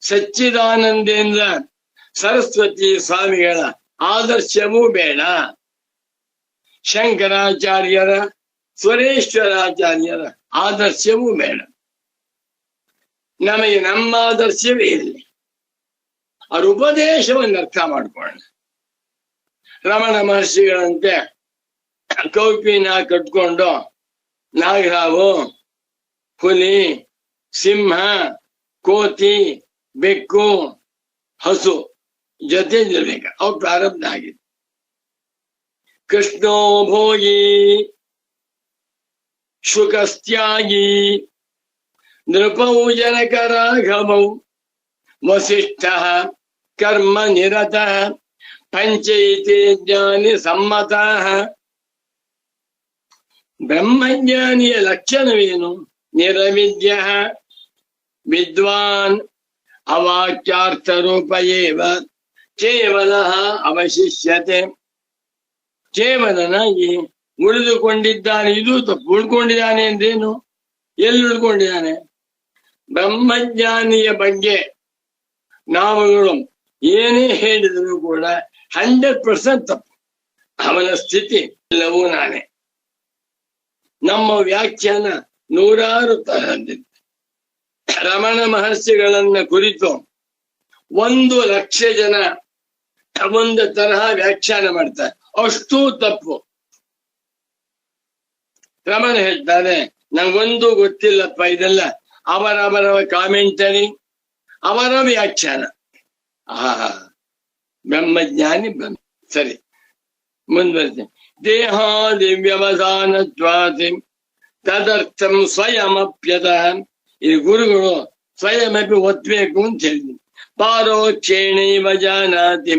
ಸಚ್ಚಿದಾನಂದೇಂದ್ರ ಸರಸ್ವತಿ ಸ್ವಾಮಿಗಳ ಆದರ್ಶವೂ ಬೇಡ, ಶಂಕರಾಚಾರ್ಯರ ಸ್ವರೇಶ್ವರಾಚಾರ್ಯರ ಆದರ್ಶವೂ ಬೇಡ. ನಮಗೆ ನಮ್ಮ ಆದರ್ಶವೇ ಇರಲಿ. ಅವ್ರ ಉಪದೇಶವನ್ನು ಅರ್ಥ ಮಾಡ್ಕೊಳ್ಳೋಣ. ರಮಣ ಮಹರ್ಷಿಗಳಂತೆ ಕೌಪಿನ ಕಟ್ಕೊಂಡು ನಾಗರಾವು ಹುಲಿ, ಸಿಂಹ, ಕೋತಿ, ಬೆಕ್ಕು, ಹಸು ಜೊತೆಲಿರ್ಬೇಕು. ಅವು ಪ್ರಾರಬ್ಧ ಆಗಿದೆ. ಕೃಷ್ಣೋ ಭೋಗಿ ಶುಕಸ್ತ್ಯಾಗಿ ನೃಪೌ ಜನಕ ರಾಘವೌ ವಸಿಷ್ಠ ಕರ್ಮ ನಿರತ ಪಂಚೈತಿ ಜ್ಞಾನಿ ಸಮ್ಮತ. ಬ್ರಹ್ಮಜ್ಞಾನಿಯ ಲಕ್ಷಣವೇನು? ನಿರವಿದ್ಯ ವಿದ್ವಾನ್ ಅವಾಕ್ಯಾರ್ಥ ರೂಪ ಏವ ಕೇವಲ ಅವಶಿಷ್ಯತೆ. ಕೇವಲನಾಗಿ ಉಳಿದುಕೊಂಡಿದ್ದಾನೆ. ಇದು ತಪ್ಪು. ಉಳ್ಕೊಂಡಿದ್ದಾನೆ ಅಂದ್ರೇನು? ಎಲ್ಲಿ ಉಳ್ಕೊಂಡಿದ್ದಾನೆ? ಬ್ರಹ್ಮಜ್ಞಾನಿಯ ಬಗ್ಗೆ ನಾವುಗಳು ಏನೇ ಹೇಳಿದರೂ ಕೂಡ 100% ತಪ್ಪು. ಅವನ ಸ್ಥಿತಿ ಎಲ್ಲವೂ ನಾನೇ. ನಮ್ಮ ವ್ಯಾಖ್ಯಾನ ನೂರಾರು ತರಹದ್ದಿದೆ. ರಮಣ ಮಹರ್ಷಿಗಳನ್ನ ಕುರಿತು 1,00,000 ಜನ ಒಂದು ತರಹ ವ್ಯಾಖ್ಯಾನ ಮಾಡ್ತಾರೆ. ಅಷ್ಟು ತಪ್ಪು. ರಮಣ ಹೇಳ್ತಾರೆ, ನಂಗೊಂದು ಗೊತ್ತಿಲ್ಲಪ್ಪ, ಇದೆಲ್ಲ ಅವರವರ ಕಾಮೆಂಟರಿ, ಅವರ ವ್ಯಾಖ್ಯಾನ. ಬ್ರಹ್ಮಜ್ಞಾನಿ ಬ್ರಹ್ಮ. ಸರಿ, ಮುಂದುವರಿತೆ. ದೇಹಾದಿ ವ್ಯವಧಾನತ್ವಾದಿ ತದರ್ಥಂ ಸ್ವಯಮಪ್ಯತ. ಈ ಗುರುಗಳು ಸ್ವಯಮಪಿ ಒತ್ತಬೇಕು ಅಂತ ಹೇಳಿದ್ರು. ಪಾರೋಕ್ಷೇಣೈವ ಜಾನಾತಿ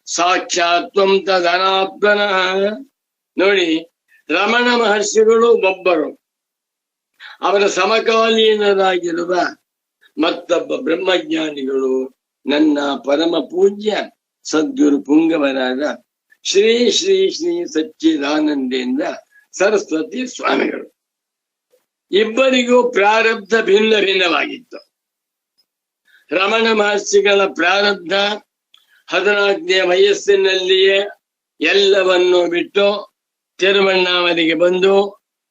ಸಾಕ್ಷಾತ್ವಂ ತದನಾಪ್ತನಃ. ನೋಡಿ, ರಮಣ ಮಹರ್ಷಿಗಳು ಒಬ್ಬರು, ಅವರ ಸಮಕಾಲೀನರಾಗಿರುವ ಮತ್ತೊಬ್ಬ ಬ್ರಹ್ಮಜ್ಞಾನಿಗಳು ನನ್ನ ಪರಮ ಪೂಜ್ಯ ಸದ್ಗುರು ಪುಂಗವರಾದ ಶ್ರೀ ಶ್ರೀ ಶ್ರೀ ಸಚ್ಚಿದಾನಂದೇಂದ್ರ ಸರಸ್ವತಿ ಸ್ವಾಮಿಗಳು. ಇಬ್ಬರಿಗೂ ಪ್ರಾರಬ್ಧ ಭಿನ್ನ ಭಿನ್ನವಾಗಿತ್ತು. ರಮಣ ಮಹರ್ಷಿಗಳ ಪ್ರಾರಬ್ಧ 14ನೇ ವಯಸ್ಸಿನಲ್ಲಿಯೇ ಎಲ್ಲವನ್ನು ಬಿಟ್ಟು ತಿರುವಣ್ಣಾಮಲೆಗೆ ಬಂದು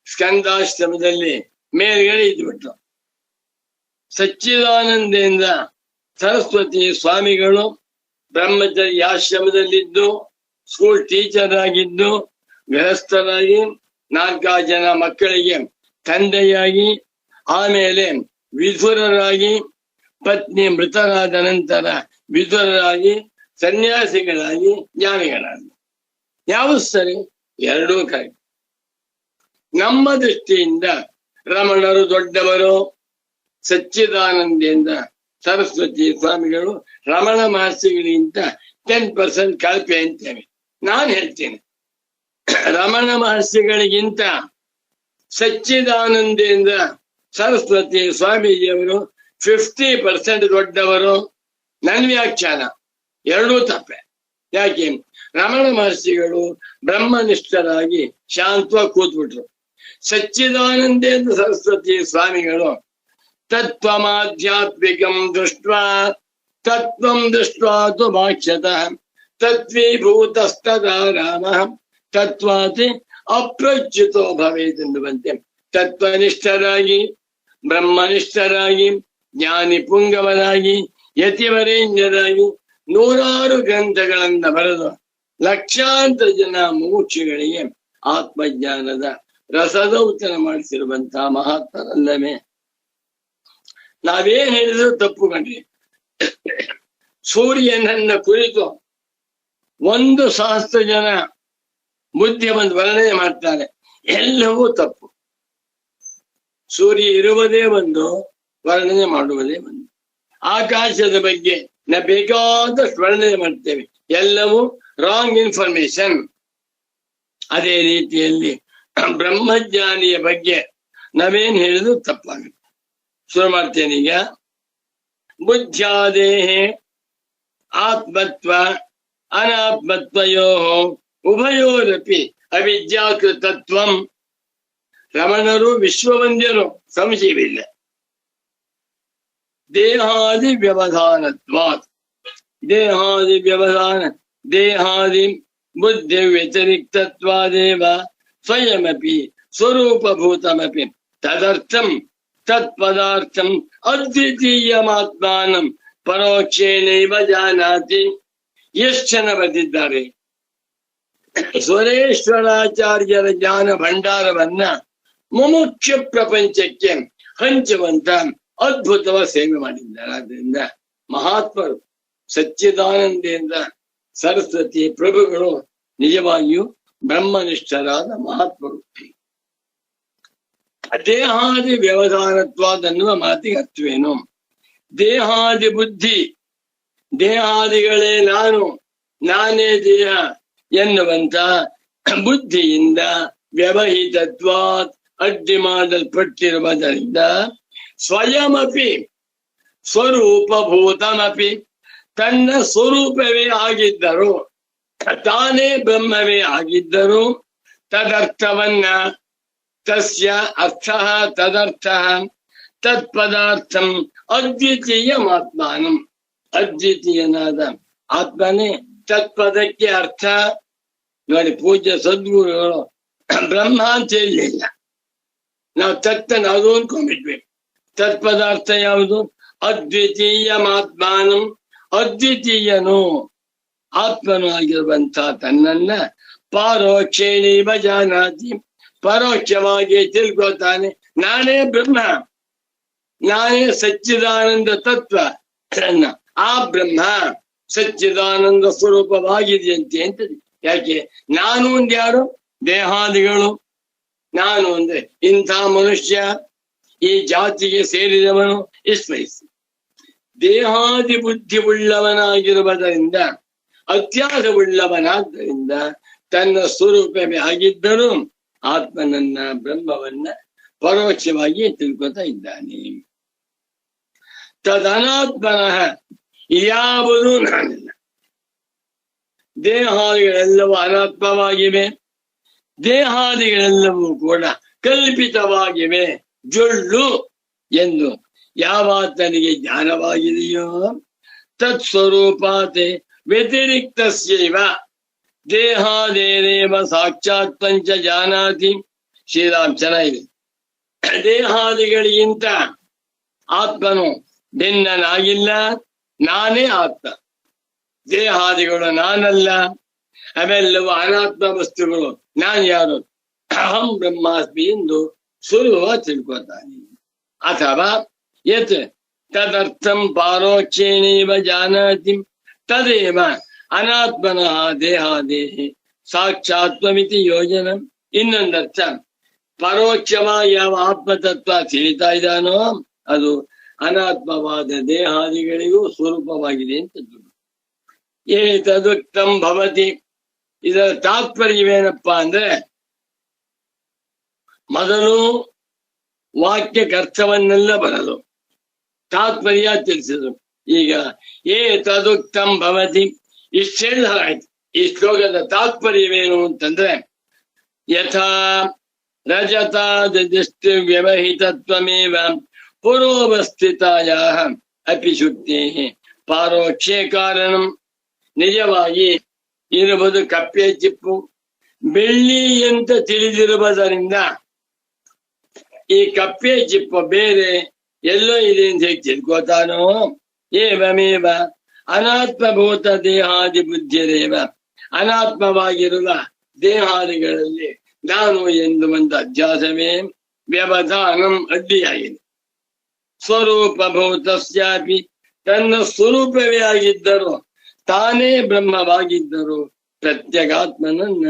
ಸ್ಕಂದಾಶ್ರಮದಲ್ಲಿ ಮೇಲ್ಗಡೆ ಇದ್ಬಿಟ್ರು. ಸಚ್ಚಿದಾನಂದೇಂದ್ರ ಸರಸ್ವತಿ ಸ್ವಾಮಿಗಳು ಬ್ರಹ್ಮಚರ್ಯಾಶ್ರಮದಲ್ಲಿದ್ದು ಸ್ಕೂಲ್ ಟೀಚರ್ ಆಗಿದ್ದು, ಗೃಹಸ್ಥರಾಗಿ 4 ಜನ ಮಕ್ಕಳಿಗೆ ತಂದೆಯಾಗಿ, ಆಮೇಲೆ ವಿಧುರರಾಗಿ, ಪತ್ನಿ ಮೃತರಾದ ನಂತರ ವಿಧುರರಾಗಿ, ಸನ್ಯಾಸಿಗಳಾಗಿ, ಜ್ಞಾನಿಗಳಾಗಿ. ಯಾವುದು ಸರಿ? ಎರಡೂ ಕರೆಕ್ಟ್. ನಮ್ಮ ದೃಷ್ಟಿಯಿಂದ ರಮಣರು ದೊಡ್ಡವರು, ಸಚ್ಚಿದಾನಂದೇಂದ್ರ ಸರಸ್ವತಿ ಸ್ವಾಮಿಗಳು ರಮಣ ಮಹರ್ಷಿಗಳಿಗಿಂತ 10% ಕಳಪೆ ಅಂತೇವೆ. ನಾನು ಹೇಳ್ತೇನೆ, ರಮಣ ಮಹರ್ಷಿಗಳಿಗಿಂತ ಸಚ್ಚಿದಾನಂದೇಂದ್ರ ಸರಸ್ವತಿ ಸ್ವಾಮೀಜಿಯವರು 50% ದೊಡ್ಡವರು. ನನ್ನ ವ್ಯಾಖ್ಯಾನ ಎರಡೂ ತಪ್ಪೆ. ಯಾಕೆ? ರಮಣ ಮಹರ್ಷಿಗಳು ಬ್ರಹ್ಮನಿಷ್ಠರಾಗಿ ಶಾಂತವಾಗಿ ಕೂತ್ಬಿಟ್ರು. ಸಚ್ಚಿದಾನಂದೇಂದ್ರ ಸರಸ್ವತಿ ಸ್ವಾಮಿಗಳು ತತ್ವಮಾಧ್ಯಾತ್ಮಿಕಂ ದೃಷ್ಟ್ವಾ ತತ್ವಂ ದೃಷ್ಟ್ವಾ ತು ಭಾಷ್ಯತಃ ತತ್ವೀಭೂತಸ್ತದಾ ರಾಮಃ ತತ್ವಾತ್ ಅಪ್ರಚ್ಯುತೋ ಭವೇತ್ ಎನ್ನುವಂತೆ ತತ್ವನಿಷ್ಠರಾಗಿ, ಬ್ರಹ್ಮನಿಷ್ಠರಾಗಿ, ಜ್ಞಾನಿ ಪುಂಗವರಾಗಿ, ಯತಿವರೇಣ್ಯರಾಗಿ 100 ಗ್ರಂಥಗಳನ್ನ ಬರೆದು ಲಕ್ಷಾಂತರ ಜನ ಮುಮುಕ್ಷುಗಳಿಗೆ ಆತ್ಮಜ್ಞಾನದ ರಸದೌತಣ ಮಾಡಿಸಿರುವಂತಹ ಮಹಾತ್ಮರಲ್ಲವೇ? ನಾವೇನ್ ಹೇಳಿದ್ರು ತಪ್ಪು ಕಣ್ರಿ. ಸೂರ್ಯನನ್ನ ಕುರಿತು 1,000 ಜನ ಬುದ್ಧಿವಂತ ವರ್ಣನೆ ಮಾಡ್ತಾರೆ. ಎಲ್ಲವೂ ತಪ್ಪು. ಸೂರ್ಯ ಇರುವುದೇ ಒಂದು, ವರ್ಣನೆ ಮಾಡುವುದೇ ಒಂದು. ಆಕಾಶದ ಬಗ್ಗೆ ನಾವು ಬೇಕಾದಷ್ಟು ವರ್ಣನೆ ಮಾಡ್ತೇವೆ, ಎಲ್ಲವೂ ರಾಂಗ್ ಇನ್ಫಾರ್ಮೇಶನ್. ಅದೇ ರೀತಿಯಲ್ಲಿ ಬ್ರಹ್ಮಜ್ಞಾನಿಯ ಬಗ್ಗೆ ನಾವೇನ್ ಹೇಳಿದ್ರು ತಪ್ಪಾಗುತ್ತೆ. ಶುರು ಮಾಡ್ತೇನೆ ಈಗ. ಬುದ್ಧ್ಯಾದೇಹೇ ಆತ್ಮತ್ವ ಅನಾತ್ಮತ್ವಯೋ ಉಭಯೋರಪಿ ಅವಿದ್ಯಾಕೃತತ್ವಂ. ರಮಣರು ವಿಶ್ವವಂದ್ಯರು, ಸಂಶಯವಿಲ್ಲ. ದೇಹಾದಿ ವ್ಯವಧಾನತ್ವಾತ್, ದೇಹಾದಿ ವ್ಯವಧಾನ, ದೇಹಾದಿ ಬುದ್ಧಿ ವ್ಯತಿರಿಕ್ತತ್ವಾದೇವ ಸ್ವಯಮಪಿ ಸ್ವರೂಪಭೂತಮಪಿ ತದರ್ಥಂ ತತ್ಪದಾರ್ಥಂ ಅದ್ವಿತೀಯಮಾತ್ಮಾನಂ ಪರೋಕ್ಷೇಣೈವ ಜಾನಾತಿ. ಎಷ್ಟು ಜನ ಬರೆದಿದ್ದಾರೆ? ಸ್ವರೇಶ್ವರಾಚಾರ್ಯರ ಜ್ಞಾನ ಭಂಡಾರವನ್ನ ಮುಮುಕ್ಷ ಪ್ರಪಂಚಕ್ಕೆ ಹಂಚುವಂತ ಅದ್ಭುತವಾದ ಸೇವೆ ಮಾಡಿದ್ದಾರೆ. ಆದ್ರಿಂದ ಮಹಾತ್ಮರು ಸಚ್ಚಿದಾನಂದೇಂದ್ರ ಸರಸ್ವತಿ ಪ್ರಭುಗಳು ನಿಜವಾಗಿಯೂ ಬ್ರಹ್ಮನಿಷ್ಠರಾದ ಮಹಾತ್ಮರು. ದೇಹಾದಿ ವ್ಯವಧಾನತ್ವಾದನ್ನುವ ಮಾತಿಗೆ ಅರ್ಥವೇನು? ದೇಹಾದಿ ಬುದ್ಧಿ, ದೇಹಾದಿಗಳೇ ನಾನು, ನಾನೇ ದೇಹ ಎನ್ನುವಂತ ಬುದ್ಧಿಯಿಂದ ವ್ಯವಹಿತತ್ವಾತ್ ಅಡ್ಡಿ ಮಾಡಲ್ಪಟ್ಟಿರುವುದರಿಂದ ಸ್ವಯಮಪಿ ಸ್ವರೂಪಭೂತಮಪಿ ತನ್ನ ಸ್ವರೂಪವೇ ಆಗಿದ್ದರು, ತಾನೇ ಬ್ರಹ್ಮವೇ ಆಗಿದ್ದರು. ತದರ್ಥವನ್ನ ತಸ್ಯ ಅರ್ಥ ತದರ್ಥ ತತ್ಪದಾರ್ಥಂ ಅದ್ವಿತೀಯಮಾತ್ಮಾನಂ, ಅದ್ವಿತೀಯನಾದ ಆತ್ಮನೇ ತತ್ಪದಕ್ಕೆ ಅರ್ಥ. ನೋಡಿ, ಪೂಜ್ಯ ಸದ್ಗುರುಗಳು ಬ್ರಹ್ಮ ಅಂತ ಹೇಳಲಿಲ್ಲ, ನಾವು ತತ್ತನ್ನು ಅದು ಅಂದ್ಕೊಂಡ್ಬಿಟ್ಬೇಕು. ತತ್ಪದಾರ್ಥ ಯಾವುದು? ಅದ್ವಿತೀಯಮಾತ್ಮಾನಂ, ಅದ್ವಿತೀಯನು ಆತ್ಮನು ಆಗಿರುವಂತ ತನ್ನನ್ನ ಪಾರೋಕ್ಷೇಣೀವ ಜಾನಾತಿ, ಪರೋಕ್ಷವಾಗಿ ತಿಳ್ಕೊತಾನೆ. ನಾನೇ ಬ್ರಹ್ಮ, ನಾನೇ ಸಚ್ಚಿದಾನಂದ ತತ್ವ, ಆ ಬ್ರಹ್ಮ ಸಚ್ಚಿದಾನಂದ ಸ್ವರೂಪವಾಗಿದೆಯಂತೆ ಅಂತ. ಯಾಕೆ? ನಾನು ಒಂದು ಯಾರು? ದೇಹಾದಿಗಳು. ನಾನು ಅಂದ್ರೆ ಇಂಥ ಮನುಷ್ಯ, ಈ ಜಾತಿಗೆ ಸೇರಿದವನು, ಇಸ್ಮೈಸಿ ದೇಹಾದಿ ಬುದ್ಧಿ ಉಳ್ಳವನಾಗಿರುವುದರಿಂದ, ಅತ್ಯಾಸವುಳ್ಳವನಾದ್ದರಿಂದ ತನ್ನ ಸ್ವರೂಪವೇ ಆಗಿದ್ದರೂ ಆತ್ಮನನ್ನ, ಬ್ರಹ್ಮವನ್ನ ಪರೋಕ್ಷವಾಗಿ ತಿಳ್ಕೊತಾ ಇದ್ದಾನೆ. ತದನಾತ್ಮನಃ ಯಾವುದು ನಾನಿಲ್ಲ. ದೇಹಾದಿಗಳೆಲ್ಲವೂ ಅನಾತ್ಮವಾಗಿವೆ, ದೇಹಾದಿಗಳೆಲ್ಲವೂ ಕೂಡ ಕಲ್ಪಿತವಾಗಿವೆ, ಜೊಳ್ಳು ಎಂದು ಯಾವಾತನಿಗೆ ಜ್ಞಾನವಾಗಿದೆಯೋ ತತ್ಸ್ವರೂಪಾತೆ ವ್ಯತಿರಿಕ್ತಸ್ಯೈವ ದೇಹಾದೇನೇವ ಸಾಕ್ಷಾತ್ ಪಂಚ ಜಾನಾತಿ. ಶ್ರೀರಾಮ್ ಚೆನ್ನಾಗಿದೆ. ದೇಹಾದಿಗಳಿಗಿಂತ ಆತ್ಮನು ಭಿನ್ನನಾಗಿಲ್ಲ, ನಾನೇ ಆತ್ಮ. ದೇಹಾದಿಗಳು ನಾನಲ್ಲ, ಅವೆಲ್ಲವೂ ಅನಾತ್ಮ ವಸ್ತುಗಳು. ನಾನು ಯಾರು? ಅಹಂ ಬ್ರಹ್ಮಾಸ್ಮಿ ಎಂದು ಸುಲಭವಾಗಿ ತಿಳ್ಕೊತಾನೆ. ಅಥವಾ ಯತ್ ತದರ್ಥಂ ಪಾರೋಕ್ಷೇಣೇವ ಜಾನಾತಿ ತದೇವ ಅನಾತ್ಮನಃ ದೇಹಾದೇಹಿ ಸಾಕ್ಷಾತ್ವಮಿತಿ ಯೋಜನ. ಇನ್ನೊಂದರ್ಥ, ಪರೋಕ್ಷವಾಗಿ ಯಾವ ಆತ್ಮತತ್ವ ತಿಳಿತಾ ಇದ್ದಾನೋ ಅದು ಅನಾತ್ಮವಾದ ದೇಹಾದಿಗಳಿಗೂ ಸ್ವರೂಪವಾಗಿದೆ ಅಂತ. ಏತದುಕ್ತಂ ಭವತಿ. ಇದರ ತಾತ್ಪರ್ಯವೇನಪ್ಪಾ ಅಂದ್ರೆ, ಮೊದಲು ವಾಕ್ಯಕ್ಕೆ ಅರ್ಥವನ್ನೆಲ್ಲ ಬರಲು ತಾತ್ಪರ್ಯ ತಿಳಿಸಿದ್ರು. ಈಗ ಏತದುಕ್ತಂ ಭವತಿ ಇಷ್ಟೆಲ್ಲ ಆಯ್ತು. ಈ ಶ್ಲೋಕದ ತಾತ್ಪರ್ಯವೇನು ಅಂತಂದ್ರೆ, ಯಥಾ ರಜತಾದೃಷ್ಟಿ ವ್ಯವಹಿತತ್ವಮೇವ ಪುರೋವಸ್ಥಿತಾಯಾಹ ಅಪಿ ಶುಕ್ತೇಃ ಪಾರೋಕ್ಷೇ ಕಾರಣಂ. ನಿಜವಾಗಿ ಇರುವುದು ಕಪ್ಪೆ ಚಿಪ್ಪು, ಬೆಳ್ಳಿ ಅಂತ ತಿಳಿದಿರುವುದರಿಂದ ಈ ಕಪ್ಪೆ ಚಿಪ್ಪು ಬೇರೆ ಎಲ್ಲೋ ಇದೆ ಅಂತ ಹೇಗೆ ತಿಳ್ಕೋತಾನೋ, ಏವಮೇವ ಅನಾತ್ಮಭೂತ ದೇಹಾದಿ ಬುದ್ಧಿರೇವ, ಅನಾತ್ಮವಾಗಿರುವ ದೇಹಾದಿಗಳಲ್ಲಿ ನಾನು ಎಂದು ಒಂದು ಅಧ್ಯಾಸವೇ ವ್ಯವಧಾನಂ ಅಡ್ಡಿಯಾಗಿದೆ. ಸ್ವರೂಪಭೂತಸ್ಯಾಪಿ, ತನ್ನ ಸ್ವರೂಪವೇ ಆಗಿದ್ದರು, ತಾನೇ ಬ್ರಹ್ಮವಾಗಿದ್ದರು ಪ್ರತ್ಯಗಾತ್ಮನನ್ನ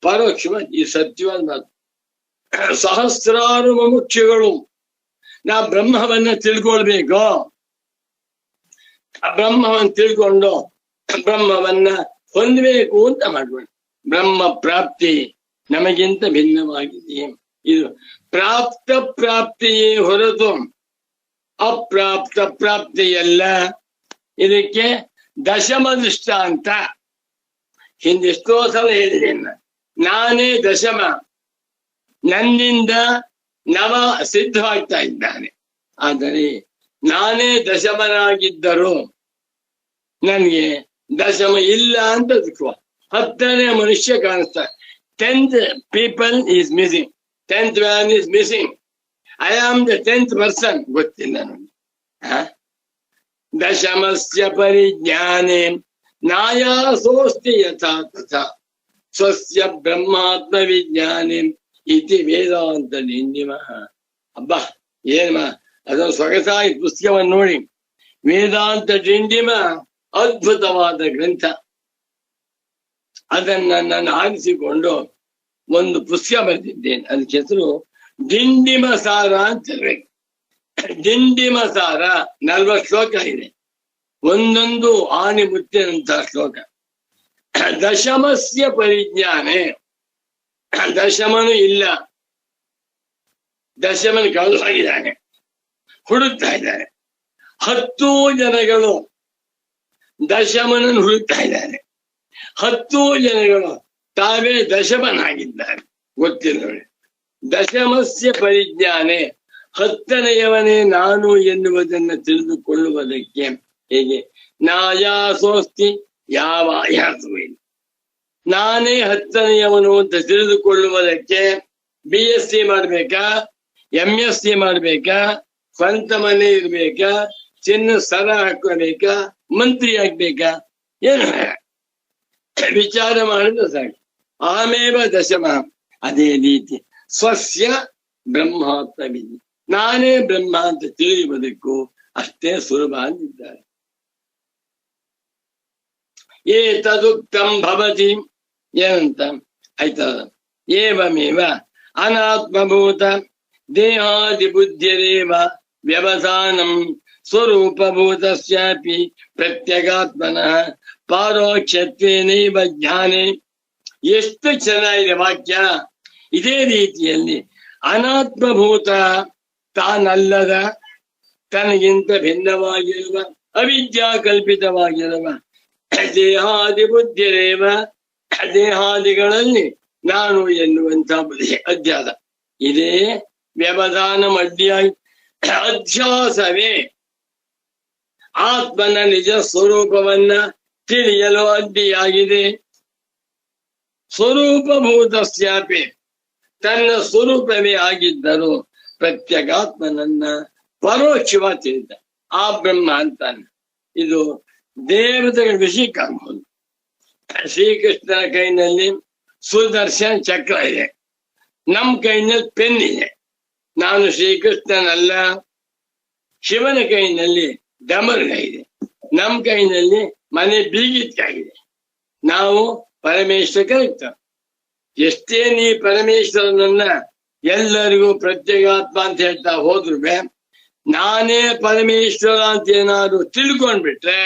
ಪರೋಕ್ಷವಾಗಿ. ಈ ಸತ್ಯವಾದ ಮಾತು. ಸಹಸ್ರಾರು ಮುಮುಕ್ಷುಗಳು ನಾ ಬ್ರಹ್ಮವನ್ನ ತಿಳ್ಕೊಳ್ಬೇಕು, ಬ್ರಹ್ಮವನ್ನ ತಿಳ್ಕೊಂಡು ಬ್ರಹ್ಮವನ್ನ ಹೊಂದಬೇಕು ಅಂತ ಮಾಡ್ಕೊಂಡು ಬ್ರಹ್ಮ ಪ್ರಾಪ್ತಿ ನಮಗಿಂತ ಭಿನ್ನವಾಗಿದೆ. ಇದು ಪ್ರಾಪ್ತ ಪ್ರಾಪ್ತಿಯೇ ಹೊರತು ಅಪ್ರಾಪ್ತ ಪ್ರಾಪ್ತಿಯಲ್ಲ. ಇದಕ್ಕೆ ದಶಮ ದೃಷ್ಟಾಂತ ಹಿಂದೆಷ್ಟೋ ಸಲ ಹೇಳಿದೆ. ನಾನೇ ದಶಮ, ನನ್ನಿಂದ ನವ ಸಿದ್ಧವಾಗ್ತಾ ಇದ್ದಾನೆ. ಆದರೆ ನಾನೇ ದಶಮನಾಗಿದ್ದರೂ ನನ್ಗೆ ದಶಮ ಇಲ್ಲ ಅಂತ ತಿಳ್ಕೊ. 10ನೇ ಮನುಷ್ಯ ಕಾಣಿಸ್ತಾ, 10th people is missing, 10th man is missing. I am the 10th person. ಗೊತ್ತಿಲ್ಲ ನನಗೆ. ದಶಮಸ್ಯ ಪರಿಜ್ಞಾನೇ ನಾಯಾಸೋಸ್ತಿ ಯಥಾ ತಥಾ ಸ್ವಸ್ಯ ಬ್ರಹ್ಮಾತ್ಮ ವಿಜ್ಞಾನೇ ಇತಿ ವೇದಾಂತ ನಿನ್ನಿಮಃ. ಅಬ್ಬಾ, ಅದೊಂದು ಸೊಗಸಾಗಿ ಪುಸ್ತಕವನ್ನು ನೋಡಿ. ವೇದಾಂತ ಡಿಂಡಿಮ ಅದ್ಭುತವಾದ ಗ್ರಂಥ. ಅದನ್ನ ನಾನು ಆರಿಸಿಕೊಂಡು ಒಂದು ಪುಸ್ತಕ ಬರೆದಿದ್ದೇನೆ. ಅದಕ್ಕೆ ಹೆಸರು ಡಿಂಡಿಮ ಸಾರ ಅಂತ ಹೇಳ್ಬೇಕು. ಡಿಂಡಿಮ ಸಾರ 40 ಶ್ಲೋಕ ಇದೆ. ಒಂದೊಂದು ಆನೆ ಮುತ್ತಿನಂತಹ ಶ್ಲೋಕ. ದಶಮಸ್ಯ ಪರಿಜ್ಞಾನೆ, ದಶಮನು ಇಲ್ಲ, ದಶಮನು ಕಳೆದೋಗಿದ್ದಾನೆ, ಹುಡುಕ್ತಾ ಇದ್ದಾರೆ. 10 ಜನಗಳು ದಶಮನನ್ನು ಹುಡುಕ್ತಾ ಇದ್ದಾರೆ. 10 ಜನಗಳು ತಾವೇ ದಶಮನಾಗಿದ್ದಾರೆ, ಗೊತ್ತಿಲ್ಲ. ದಶಮಸ್ಯ ಪರಿಜ್ಞಾನೆ, 10ನೆಯವನೇ ನಾನು ಎನ್ನುವುದನ್ನು ತಿಳಿದುಕೊಳ್ಳುವುದಕ್ಕೆ ಹೇಗೆ? ನಾಯಾಸೋಸ್ತಿ ಯಾವ ಆಯಾಸವೂ ಇಲ್ಲ. ನಾನೇ 10ನೆಯವನು ಅಂತ ತಿಳಿದುಕೊಳ್ಳುವುದಕ್ಕೆ BSc ಮಾಡ್ಬೇಕಾ, MSc ಮಾಡ್ಬೇಕಾ, ಸ್ವಂತ ಮನೆ ಇರ್ಬೇಕಾ, ಚಿನ್ನ ಸರ ಹಾಕೋಬೇಕಾ, ಮಂತ್ರಿ ಆಗ್ಬೇಕಾ? ಏನು ವಿಚಾರ ಮಾಡಿದ್ರೆ ಸಾಕು. ಆಮೇವ ದಶಮ. ಅದೇ ರೀತಿ ಸ್ವಸ್ಯ ಬ್ರಹ್ಮಾತ್ಮವಿದೆ, ನಾನೇ ಬ್ರಹ್ಮ ಅಂತ ತಿಳಿಯುವುದಕ್ಕೂ ಅಷ್ಟೇ ಸುಲಭ ಅಂದಿದ್ದಾರೆ. ಏತದುಕ್ತಂ ಭವತಿ, ಏನಂತ ಆಯ್ತದ? ಏವಮೇವ ಅನಾತ್ಮಭೂತ ದೇಹಾದಿ ಬುದ್ಧಿರೇವ ವ್ಯವಧಾನಂ ಸ್ವರೂಪಭೂತಸ್ಯಾಪಿ ಪ್ರತ್ಯಗಾತ್ಮನಃ ಪಾರೋಕ್ಷತ್ವೇನೈವ ಜ್ಞಾನೇ. ಎಷ್ಟು ಚೆನ್ನಾಗಿದೆ ವಾಕ್ಯ. ಇದೇ ರೀತಿಯಲ್ಲಿ ಅನಾತ್ಮಭೂತ, ತಾನಲ್ಲದ, ತನಗಿಂತ ಭಿನ್ನವಾಗಿರುವ, ಅವಿದ್ಯಾ ಕಲ್ಪಿತವಾಗಿರುವ ದೇಹಾದಿ ಬುದ್ಧಿರೇವ, ದೇಹಾದಿಗಳಲ್ಲಿ ನಾನು ಎನ್ನುವಂತ ಅಧ್ಯಾಸ ಇದೇ. ವ್ಯವಧಾನ ಅಡ್ಡಿಯಾಗಿ ಅಧ್ಯಾಸವೇ ಆತ್ಮನ ನಿಜ ಸ್ವರೂಪವನ್ನ ತಿಳಿಯಲು ಅಡ್ಡಿಯಾಗಿದೆ. ಸ್ವರೂಪಭೂತಸ್ಯಾಪಿ, ತನ್ನ ಸ್ವರೂಪವೇ ಆಗಿದ್ದರು ಪ್ರತ್ಯಗಾತ್ಮನನ್ನ ಪರೋಕ್ಷವಾಗಿ ತಿಳಿದ ಆ ಬ್ರಹ್ಮ ಅಂತಾನೆ. ಇದು ದೇವತೆಗಳ ವಿಷಯಕ್ಕೆ ಆಗ್ಬೋದು. ಶ್ರೀಕೃಷ್ಣನ ಕೈನಲ್ಲಿ ಸುದರ್ಶನ ಚಕ್ರ ಇದೆ, ನಮ್ ಕೈನಲ್ಲಿ ಪೆನ್ ಇದೆ. ನಾನು ಶ್ರೀಕೃಷ್ಣನಲ್ಲ. ಶಿವನ ಕೈನಲ್ಲಿ ಡಮರುಗ ಇದೆ, ನಮ್ ಕೈನಲ್ಲಿ ಮನೆ ಬೀಗಿತ್ಕಾಗಿದೆ. ನಾವು ಪರಮೇಶ್ವರ ಕಲಿತ. ಎಷ್ಟೇ ನೀ ಪರಮೇಶ್ವರನನ್ನ ಎಲ್ಲರಿಗೂ ಪ್ರತ್ಯೇಗಾತ್ಮ ಅಂತ ಹೇಳ್ತಾ ಹೋದ್ರು ನಾನೇ ಪರಮೇಶ್ವರ ಅಂತ ಏನಾದ್ರು ತಿಳ್ಕೊಂಡ್ಬಿಟ್ರೆ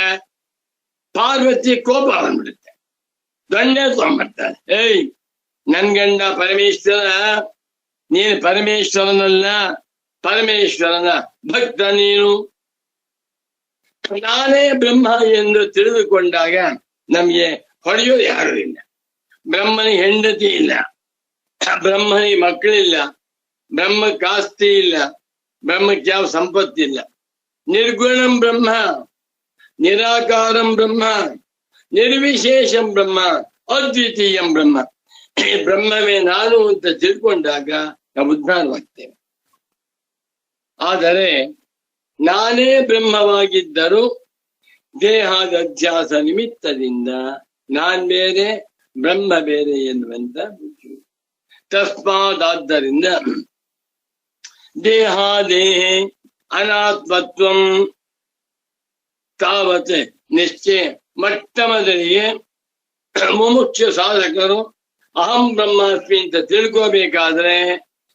ಪಾರ್ವತಿ ಕೋಪ ಬಂದ್ಬಿಡುತ್ತೆ, ದೊಣ್ಣೆ ತಗೊಂಡ್ಬಿಡ್ತಾಳೆ. ಏಯ್ ನನ್ ಗಂಡ ಪರಮೇಶ್ವರ, ನೀನು ಪರಮೇಶ್ವರನಲ್ಲ, ಪರಮೇಶ್ವರನ ಭಕ್ತ ನೀನು. ನಾನೇ ಬ್ರಹ್ಮ ಎಂದು ತಿಳಿದುಕೊಂಡಾಗ ನಮ್ಗೆ ಹೊಡೆಯೋದು ಯಾರು ಇಲ್ಲ. ಬ್ರಹ್ಮನಿಗೆ ಹೆಂಡತಿ ಇಲ್ಲ, ಬ್ರಹ್ಮನಿಗೆ ಮಕ್ಕಳಿಲ್ಲ, ಬ್ರಹ್ಮಕ್ಕೆ ಆಸ್ತಿ ಇಲ್ಲ, ಬ್ರಹ್ಮಕ್ಕೆ ಯಾವ ಸಂಪತ್ತಿಲ್ಲ. ನಿರ್ಗುಣಂ ಬ್ರಹ್ಮ, ನಿರಾಕಾರಂ ಬ್ರಹ್ಮ, ನಿರ್ವಿಶೇಷಂ ಬ್ರಹ್ಮ, ಅದ್ವಿತೀಯಂ ಬ್ರಹ್ಮ. ಬ್ರಹ್ಮವೇ ನಾನು ಅಂತ ತಿಳ್ಕೊಂಡಾಗ ನಾವು ಉದ್ಧಾರವಾಗ್ತೇವೆ. ಆದರೆ ನಾನೇ ಬ್ರಹ್ಮವಾಗಿದ್ದರೂ ದೇಹದ ಅಧ್ಯಾಸ ನಿಮಿತ್ತದಿಂದ ನಾನ್ ಬೇರೆ ಬ್ರಹ್ಮ ಬೇರೆ ಎನ್ನುವಂತ ಬುದ್ಧಿ. ತಸ್ಮಾದಾದ್ದರಿಂದ ದೇಹಾದೇಹೇ ಅನಾತ್ಮತ್ವಂ ತಾವತ್ ನಿಶ್ಚಯ. ಮೊಟ್ಟ ಮೊದಲಿಗೆ ಮುಮುಕ್ಷ ಸಾಧಕರು ಅಹಂ ಬ್ರಹ್ಮಾಸ್ಮಿ ಅಂತ ತಿಳ್ಕೋಬೇಕಾದ್ರೆ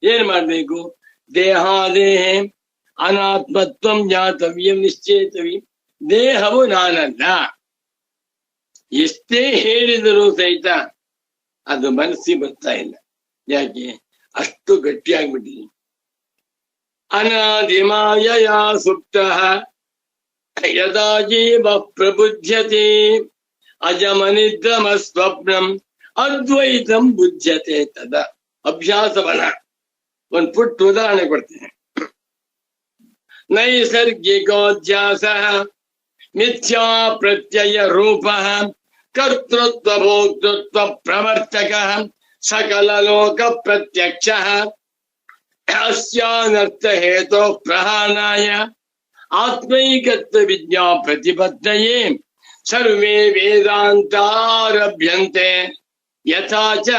ಏನ್ ಮಾಡ್ಬೇಕು? ದೇಹಾದೇಹೇ ಅನಾತ್ಮತ್ವಂ ಜ್ಞಾತವ್ಯಂ ನಿಶ್ಚೇತವ್ಯಂ. ದೇಹವು ನಾನಲ್ಲ. ಎಷ್ಟೇ ಹೇಳಿದರೂ ಸಹಿತ ಅದು ಮನಸ್ಸಿಗೆ ಬರ್ತಾ ಇಲ್ಲ. ಯಾಕೆ? ಅಷ್ಟು ಗಟ್ಟಿಯಾಗ್ಬಿಟ್ಟಿದೆ. ಅನಾದಿಮಾಯ ಸುಪ್ತ ಯದಾ ಜೀವ ಪ್ರಬುಧ್ಯತೆ ಅಜಮನಿದ್ರಮ ಸ್ವಪ್ನಂ ಅದ್ವೈತಂ ಬುಧ್ಯತೆ ತದ. ಅಭ್ಯಾಸ ಬಲ. ಒಂದು ಪುಟ್ಟ ಉದಾಹರಣೆ ಕೊಡ್ತೇನೆ. ನೈಸರ್ಗಿಕೋಧ್ಯಾಸ ಮಿಥ್ಯಾ ಪ್ರತ್ಯಯ ರೂಪ ಕರ್ತೃತ್ವ ಭೋಕ್ತೃತ್ವ ಪ್ರವರ್ತಕ ಸಕಲ ಲೋಕ ಪ್ರತ್ಯಕ್ಷ ಅಸ್ಯಾನರ್ಥ ಹೇತೋ ಪ್ರಹಾನಾಯ ಆತ್ಮೈಕತ್ವ ವಿದ್ಯಾ ಪ್ರತಿಪತ್ತಯೇ ಸರ್ವೇ ವೇದಾಂತಾರಭ್ಯಂತೆ ಯಥಾ ಚ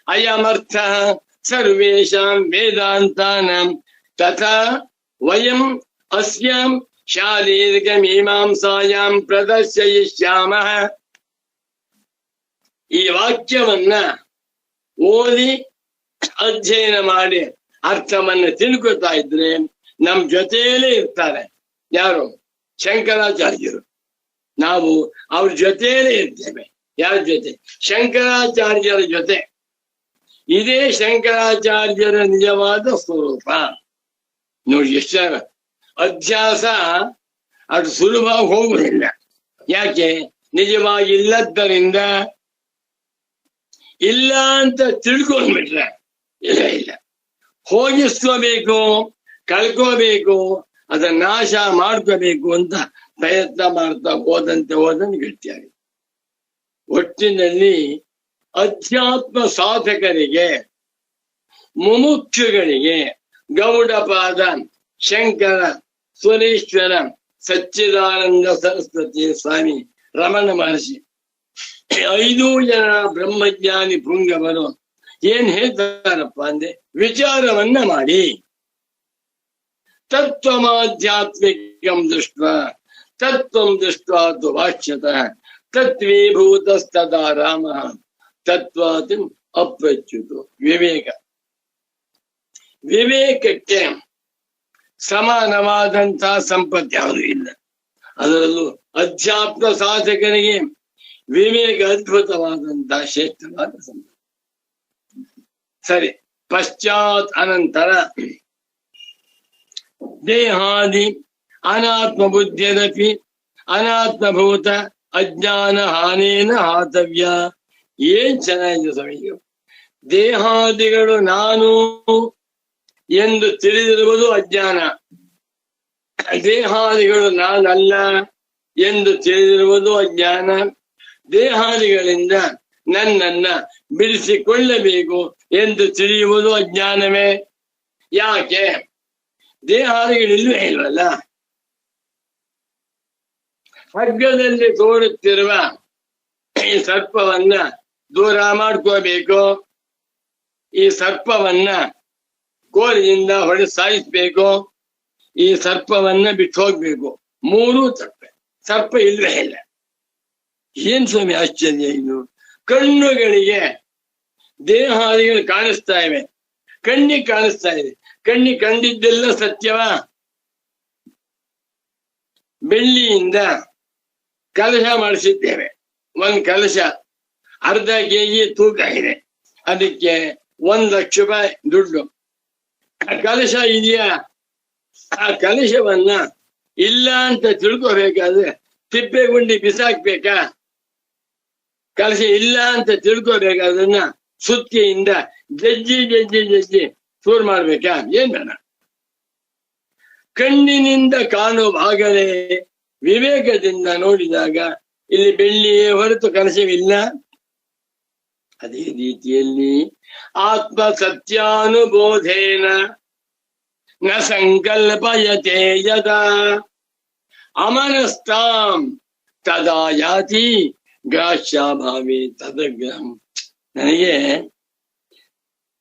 ಅಯಮರ್ಥ ಸರ್ವೇಷಾಂ ವೇದಾಂತಾನಾಂ ತಥಾ ವಯಂ ಅಸ್ಯಾಂ ಶಾರೀರಿಕ ಮೀಮಾಂಸಾಯಾಂ ಪ್ರದರ್ಶಯಿಷ್ಯಾಮಃ. ಈ ವಾಕ್ಯವನ್ನ ಓದಿ ಅಧ್ಯಯನ ಮಾಡಿ ಅರ್ಥವನ್ನ ತಿಳ್ಕೊತಾ ಇದ್ರೆ ನಮ್ ಜೊತೆಯಲ್ಲೇ ಇರ್ತಾರೆ. ಯಾರು? ಶಂಕರಾಚಾರ್ಯರು. ನಾವು ಅವ್ರ ಜೊತೆಯಲ್ಲೇ ಇರ್ತೇವೆ. ಯಾರ ಜೊತೆ? ಶಂಕರಾಚಾರ್ಯರ ಜೊತೆ. ಇದೇ ಶಂಕರಾಚಾರ್ಯರ ನಿಜವಾದ ಸ್ವರೂಪ. ನೋಡಿ ಎಷ್ಟು ಅಧ್ಯಾಸ ಅದು ಸುಲಭ ಹೋಗುವುದಿಲ್ಲ. ಯಾಕೆ? ನಿಜವಾಗಿ ಇಲ್ಲದ್ದರಿಂದ. ಇಲ್ಲ ಅಂತ ತಿಳ್ಕೊಂಡ್ಬಿಟ್ರೆ ಇಲ್ಲ, ಹೋಗಿಸ್ಕೋಬೇಕು, ಕಳ್ಕೋಬೇಕು, ಅದನ್ನ ನಾಶ ಮಾಡ್ಕೋಬೇಕು ಅಂತ ಪ್ರಯತ್ನ ಮಾಡ್ತಾ ಹೋದಂತೆ ಗಟ್ಟಿಯಾಗಿ. ಒಟ್ಟಿನಲ್ಲಿ ಅಧ್ಯಾತ್ಮ ಸಾಧಕರಿಗೆ, ಮುಮುಕ್ಷುಗಳಿಗೆ ಗೌಡಪಾದ ಶಂಕರ ಸುರೇಶ್ವರ ಸಚ್ಚಿದಾನಂದ ಸರಸ್ವತಿ ಸ್ವಾಮಿ ರಮಣ ಮಹರ್ಷಿ 5 ಜನ ಬ್ರಹ್ಮಜ್ಞಾನಿ ಪುಂಗವರು ಏನ್ ಹೇಳ್ತಾರಪ್ಪ ಅಂದ್ರೆ, ವಿಚಾರವನ್ನ ಮಾಡಿ ತತ್ವಮಾಧ್ಯಾತ್ಮಿಕಂ ದೃಷ್ಟ ತತ್ವಂ ದೃಷ್ಟ ಭಾಷ್ಯತಃ ತತ್ವೀಭೂತಸ್ತದಾ ರಾಮ ತತ್ವಾತಿ ಅಪ್ರಚ್ಯುತು. ವಿವೇಕಕ್ಕೆ ಸಮಾನವಾದಂತಹ ಸಂಪತ್ತು ಯಾವುದೂ ಇಲ್ಲ. ಅದರಲ್ಲೂ ಅಧ್ಯಾತ್ಮ ಸಾಧಕರಿಗೆ ವಿವೇಕ ಅದ್ಭುತವಾದಂತಹ ಶ್ರೇಷ್ಠವಾದ ಸಂಪತ್ತು. ಸರಿ, ಪಶ್ಚಾತ್ ಅನಂತರ ದೇಹಾದಿ ಅನಾತ್ಮ ಬುದ್ಧಿರಪಿ ಅನಾತ್ಮಭೂತ ಅಜ್ಞಾನ ಹಾನೇನ ಹಾತವ್ಯ. ಏನ್ ಚೆನ್ನಾಗಿದೆ ಸಮಯ. ದೇಹಾದಿಗಳು ನಾನು ಎಂದು ತಿಳಿದಿರುವುದು ಅಜ್ಞಾನ, ದೇಹಾದಿಗಳು ನಾನಲ್ಲ ಎಂದು ತಿಳಿದಿರುವುದು ಅಜ್ಞಾನ. ದೇಹಾದಿಗಳಿಂದ ನನ್ನನ್ನ ಬಿಡಿಸಿಕೊಳ್ಳಬೇಕು ಎಂದು ತಿಳಿಯುವುದು ಅಜ್ಞಾನವೇ. ಯಾಕೆ? ದೇಹಾದಿಗಳಿಲ್ವೇ ಇಲ್ವಲ್ಲ. ಹಗ್ಗದಲ್ಲಿ ತೋರುತ್ತಿರುವ ಈ ಸರ್ಪವನ್ನ ದೂರ ಮಾಡ್ಕೋಬೇಕು, ಈ ಸರ್ಪವನ್ನ ಕೋಲಿನಿಂದ ಹೊಡೆ ಸಾಯಿಸ್ಬೇಕು, ಈ ಸರ್ಪವನ್ನ ಬಿಟ್ಟು ಹೋಗ್ಬೇಕು. 3 ತಪ್ಪೆ. ಸರ್ಪ ಇಲ್ವೇ ಇಲ್ಲ. ಏನ್ ಸ್ವಾಮಿ ಆಶ್ಚರ್ಯ ಇದು. ಕಣ್ಣುಗಳಿಗೆ ದೇಹಾದಿಗಳು ಕಾಣಿಸ್ತಾ ಇವೆ, ಕಣ್ಣಿಗೆ ಕಾಣಿಸ್ತಾ ಇದೆ. ಕಣ್ಣಿಗೆ ಕಂಡಿದ್ದೆಲ್ಲ ಸತ್ಯವಾ? ಬೆಳ್ಳಿಯಿಂದ ಕಲಶ ಮಾಡಿಸಿದ್ದೇವೆ. 1 ಕಲಶ 1/2 kg ತೂಕ ಇದೆ. ಅದಕ್ಕೆ 1 ಲಕ್ಷ ರೂಪಾಯಿ ದುಡ್ಡು. ಕಲಶ ಇದೆಯಾ? ಆ ಕಲಶವನ್ನ ಇಲ್ಲ ಅಂತ ತಿಳ್ಕೋಬೇಕಾದ್ರೆ ತಿಪ್ಪೆಗುಂಡಿ ಬಿಸಾಕ್ಬೇಕಾ? ಕಲಶ ಇಲ್ಲ ಅಂತ ತಿಳ್ಕೋಬೇಕಾದ್ರನ್ನ ಸುತ್ತಿಯಿಂದ ಜಜ್ಜಿ ಚೂರ್ ಮಾಡ್ಬೇಕಾ? ಏನ್ ಬೇಡ. ಕಣ್ಣಿನಿಂದ ಕಾಣುವ ಭಾಗವೇ ವಿವೇಕದಿಂದ ನೋಡಿದಾಗ ಇಲ್ಲಿ ಬೆಳ್ಳಿಯೇ ಹೊರತು ಕಲಶವಿಲ್ಲ. ಅದೇ ರೀತಿಯಲ್ಲಿ ಆತ್ಮ ಸತ್ಯಾನುಬೋಧೇನ ನ ಸಂಕಲ್ಪಯತೆ ಯದಾ ಅಮನಸ್ತಾಂ ತದಾ ಯಾತಿ ಗ್ರಾಹ್ಯಾಭಾವೇ ತದಗ್ರಹಂ. ನನಗೆ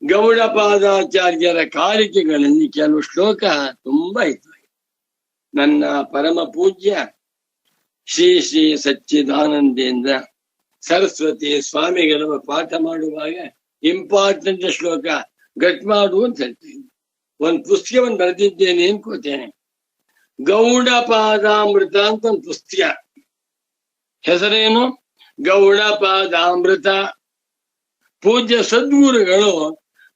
ಗೌಡಪಾದಾಚಾರ್ಯರ ಕಾರಿಕೆಗಳಲ್ಲಿ ಕೆಲವು ಶ್ಲೋಕ ತುಂಬಾ ಇತ್ತು. ನನ್ನ ಪರಮ ಪೂಜ್ಯ ಶ್ರೀ ಶ್ರೀ ಸಚ್ಚಿದಾನಂದೇಂದ್ರ ಸರಸ್ವತಿ ಸ್ವಾಮಿಗಳ ಪಾಠ ಮಾಡುವಾಗ ಇಂಪಾರ್ಟೆಂಟ್ ಶ್ಲೋಕ ಗಟ್ ಮಾಡು ಅಂತ ಹೇಳ್ತೀನಿ. 1 ಪುಸ್ತಕವನ್ನು ಬರೆದಿದ್ದೇನೆ ಅನ್ಕೋತೇನೆ. ಗೌಡಪಾದಾಮೃತ ಅಂತ 1 ಪುಸ್ತಕ. ಹೆಸರೇನು? ಗೌಡಪಾದಾಮೃತ. ಪೂಜ್ಯ ಸದ್ಗುರುಗಳು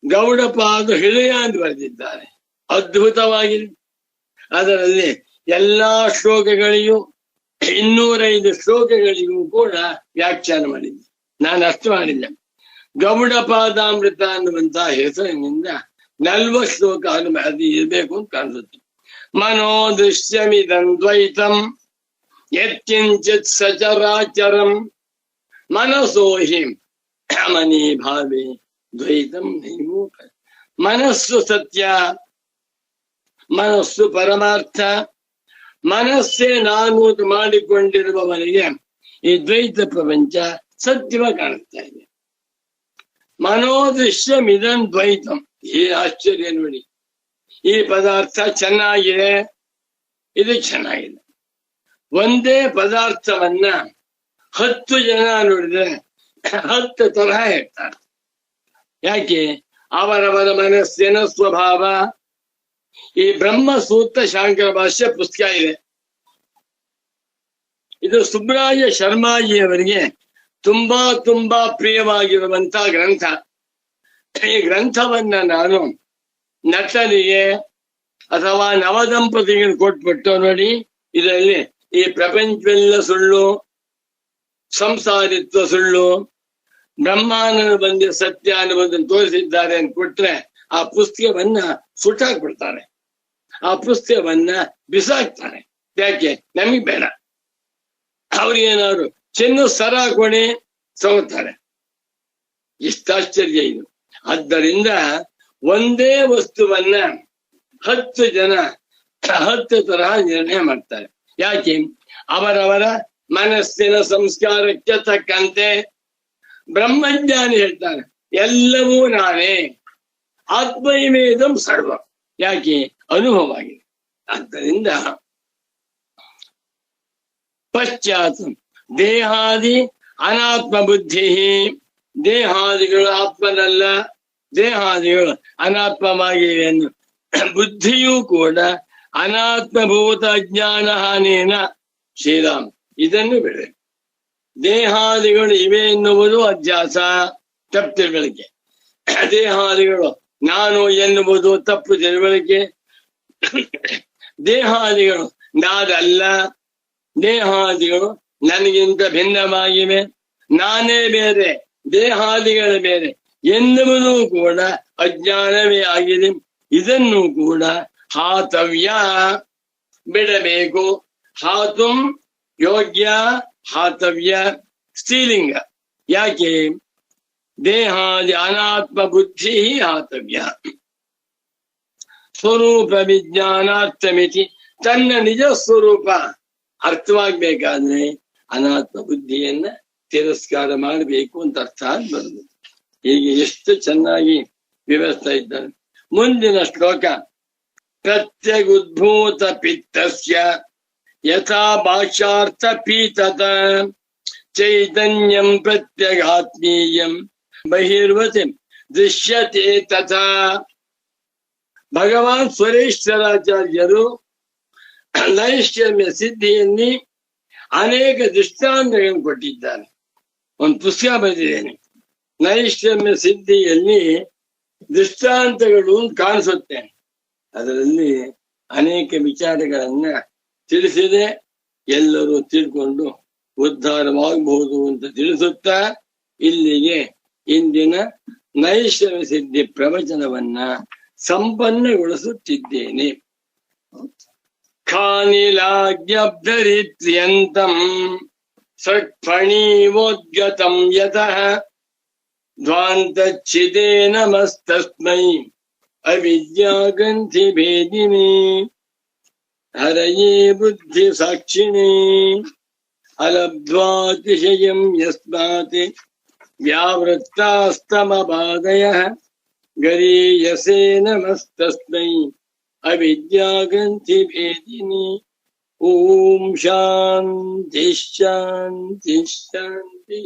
ಗೌಡಪಾದ ಹೃದಯ ಅಂತ ಬರೆದಿದ್ದಾರೆ. ಅದ್ಭುತವಾಗಿದೆ. ಅದರಲ್ಲಿ ಎಲ್ಲಾ ಶ್ಲೋಕಗಳಿಗೂ 205 ಶ್ಲೋಕಗಳಿಗೂ ಕೂಡ ವ್ಯಾಖ್ಯಾನ ಮಾಡಿದ್ದೆ. ನಾನು ಅಷ್ಟು ಮಾಡಿಲ್ಲ. ಗೌಡಪಾದಾಮೃತ ಅನ್ನುವಂತಹ ಹೆಸರಿನಿಂದ 40 ಶ್ಲೋಕ ಅದು ಇರಬೇಕು ಅಂತ ಕಾಣಿಸುತ್ತೆ. ಮನೋದೃಶ್ಯಮಿದಂ ದ್ವೈತಂ ಯತ್ಕಿಂಚಿತ್ ಸಚರಾಚರಂ ಮನಸೋ ಹಿ ಮನಿ ಭಾವೆ ದ್ವೈತಂ ನೈವೋಪ. ಮನಸ್ಸು ಸತ್ಯ, ಮನಸ್ಸು ಪರಮಾರ್ಥ. ಮನಸ್ಸೇ ನಾನು ಮಾಡಿಕೊಂಡಿರುವವನಿಗೆ ಈ ದ್ವೈತ ಪ್ರಪಂಚ ಸತ್ಯವಾಗಿ ಕಾಣಿಸ್ತಾ ಇದೆ. ಮನೋದೃಶ್ಯಮಿದಂ ದ್ವೈತಂ. ಏ ಆಶ್ಚರ್ಯ ನೋಡಿ. ಈ ಪದಾರ್ಥ ಚೆನ್ನಾಗಿದೆ, ಇದು ಚೆನ್ನಾಗಿದೆ. ಒಂದೇ ಪದಾರ್ಥವನ್ನ 10 ಜನ ನೋಡಿದ್ರೆ 10 ತರಹ ಹೇಳ್ತಾರೆ. ಯಾಕೆ? ಅವರವರ ಮನಸ್ಸಿನ ಸ್ವಭಾವ. ಈ ಬ್ರಹ್ಮಸೂತ್ರ ಶಾಂಕರ ಭಾಷ್ಯ ಪುಸ್ತಕ ಇದೆ. ಇದು ಸುಬ್ರಾಯ ಶರ್ಮಾಜಿಯವರಿಗೆ ತುಂಬಾ ಪ್ರಿಯವಾಗಿರುವಂತಹ ಗ್ರಂಥ. ಈ ಗ್ರಂಥವನ್ನ ನಾನು ನಟನಿಗೆ ಅಥವಾ ನವದಂಪತಿಗೆ ಕೊಟ್ಬಿಟ್ಟು, ನೋಡಿ ಇದರಲ್ಲಿ ಈ ಪ್ರಪಂಚವೆಲ್ಲ ಸುಳ್ಳು, ಸಂಸಾರಿತ್ವ ಸುಳ್ಳು, ಬ್ರಹ್ಮಾನಂದ ಬಂದ ಸತ್ಯ ಅನ್ನುವುದನ್ನು ತೋರಿಸಿದ್ದಾರೆ ಅಂತ ಕೊಟ್ರೆ ಆ ಪುಸ್ತಕವನ್ನ ಸುಟ್ಟಾಕ್ಬಿಡ್ತಾರೆ, ಆ ಪುಸ್ತಕವನ್ನ ಬಿಸಾಕ್ತಾರೆ. ಯಾಕೆ? ನಮಗ್ ಬೇಡ. ಅವ್ರಿಗೇನಾದ್ರು ಚಿನ್ನ ಸರ ಕೊಡಿ ತಗೋತಾರೆ. ಇಷ್ಟಾಶ್ಚರ್ಯ ಇದು. ಆದ್ದರಿಂದ ಒಂದೇ ವಸ್ತುವನ್ನ 10 ಜನ 10 ತರಹ ನಿರ್ಣಯ ಮಾಡ್ತಾರೆ. ಯಾಕೆ? ಅವರವರ ಮನಸ್ಸಿನ ಸಂಸ್ಕಾರಕ್ಕೆ ತಕ್ಕಂತೆ. ಬ್ರಹ್ಮಜ್ಞಾನಿ ಹೇಳ್ತಾನೆ ಎಲ್ಲವೂ ನಾನೇ, ಆತ್ಮೈವೇದಂ ಸರ್ವ. ಯಾಕೆ? ಅನುಭವ ಆಗಿದೆ. ಆದ್ದರಿಂದ ಪಶ್ಚಾತ್ ದೇಹಾದಿ ಅನಾತ್ಮ ಬುದ್ಧಿ. ದೇಹಾದಿಗಳು ಆತ್ಮನಲ್ಲ, ದೇಹಾದಿಗಳು ಅನಾತ್ಮವಾಗಿವೆ ಎಂದು ಬುದ್ಧಿಯೂ ಕೂಡ ಅನಾತ್ಮಭೂತ ಅಜ್ಞಾನ ಹಾನೇನ. ಶ್ರೀರಾಮ್ ಇದನ್ನು ಬಿಡಬೇಕು. ದೇಹಾದಿಗಳು ಇವೆ ಎನ್ನುವುದು ಅಧ್ಯಾಸ, ತಪ್ಪು ತಿಳುವಳಿಕೆ. ದೇಹಾದಿಗಳು ನಾನು ಎನ್ನುವುದು ತಪ್ಪು ತಿಳುವಳಿಕೆ. ದೇಹಾದಿಗಳು ನಾದಲ್ಲ, ದೇಹಾದಿಗಳು ನನಗಿಂತ ಭಿನ್ನವಾಗಿವೆ, ನಾನೇ ಬೇರೆ, ದೇಹಾದಿಗಳ ಬೇರೆ ಎನ್ನುವುದು ಕೂಡ ಅಜ್ಞಾನವೇ ಆಗಿದೆ. ಇದನ್ನು ಕೂಡ ಹಾತವ್ಯ, ಬಿಡಬೇಕು. ಹಾತುಂ ಯೋಗ್ಯ, ಹಾತವ್ಯ ಸ್ತ್ರೀಲಿಂಗ. ಯಾಕೆ? ದೇಹಾದಿ ಅನಾತ್ಮ ಬುದ್ಧಿ ಹಾತವ್ಯ. ಸ್ವರೂಪ ವಿಜ್ಞಾನಾರ್ಥಮಿತಿ. ತನ್ನ ನಿಜ ಸ್ವರೂಪ ಅರ್ಥವಾಗ್ಬೇಕಾದ್ರೆ ಅನಾತ್ಮ ಬುದ್ಧಿಯನ್ನ ತಿರಸ್ಕಾರ ಮಾಡಬೇಕು ಅಂತ ಅರ್ಥ ಬರುವುದು. ಹೀಗೆ ಎಷ್ಟು ಚೆನ್ನಾಗಿ ವಿವರಿಸ್ತಾ ಇದ್ದಾರೆ. ಮುಂದಿನ ಶ್ಲೋಕ. ಪ್ರತ್ಯಗುದ್ಭೂತ ಪಿತ್ತಸ್ಯ ಯಥಾ ಭಾಷ್ಯಾರ್ಥ ಪೀತತ ಚೈತನ್ಯಂ ಪ್ರತ್ಯಗಾತ್ಮೀಯಂ ಬಹಿರ್ವತಿ ದೃಶ್ಯತೆ ತಥಾ. ಭಗವಾನ್ ಸ್ವರೇಶ್ವರಾಚಾರ್ಯರು ನೈಷ್ಕರ್ಮ್ಯ ಸಿದ್ಧಿಯಲ್ಲಿ ಅನೇಕ ದೃಷ್ಟಾಂತಗಳನ್ನು ಕೊಟ್ಟಿದ್ದಾರೆ. ಒಂದು ಪುಸ್ತಕ ಬರೆದಿದ್ದೇನೆ. ನೈಷ್ಕರ್ಮ್ಯ ಸಿದ್ಧಿಯಲ್ಲಿ ದೃಷ್ಟಾಂತಗಳು ಕಾಣಿಸುತ್ತೆ. ಅದರಲ್ಲಿ ಅನೇಕ ವಿಚಾರಗಳನ್ನ ತಿಳಿಸಿದೆ. ಎಲ್ಲರೂ ತಿಳ್ಕೊಂಡು ಉದ್ಧಾರವಾಗಬಹುದು ಅಂತ ತಿಳಿಸುತ್ತಾ ಇಲ್ಲಿಗೆ ಇಂದಿನ ನೈಷ್ಕರ್ಮ್ಯ ಸಿದ್ಧಿ ಪ್ರವಚನವನ್ನ ಸಂಪನ್ನಗೊಳಿಸುತ್ತಿದ್ದೇನೆ. ಖಾನಿಲಾಜ್ಞಬ್ಧರಿತ್ಯಂತಂ ಸಟ್ಫಣೀವೋದ್ಗತಂ ಯತಃ ಧ್ವಾಂತಚ್ಛಿದೇ ನಮಸ್ತಸ್ಮೈ ಅವಿದ್ಯಾಗಂಧಿ ಭೇದಿನಿ ಹರಯೇ ಬುದ್ಧಿ ಸಾಕ್ಷಿಣಿ ಅಲಬ್ಧ್ವಾತಿಶಯಂ ಯಸ್ಮಾತ್ ವ್ಯಾವೃತ್ತಾಸ್ತಮಬಾಧಯಃ ಗರೀಯಸೇ ನಮಸ್ತಸ್ಮೈ ಅವಿದ್ಯಾಗಂಧಿ ಭೇದಿನಿ. ಓಂ ಶಾಂತಿ ಶಾಂತಿ ಶಾಂತಿ.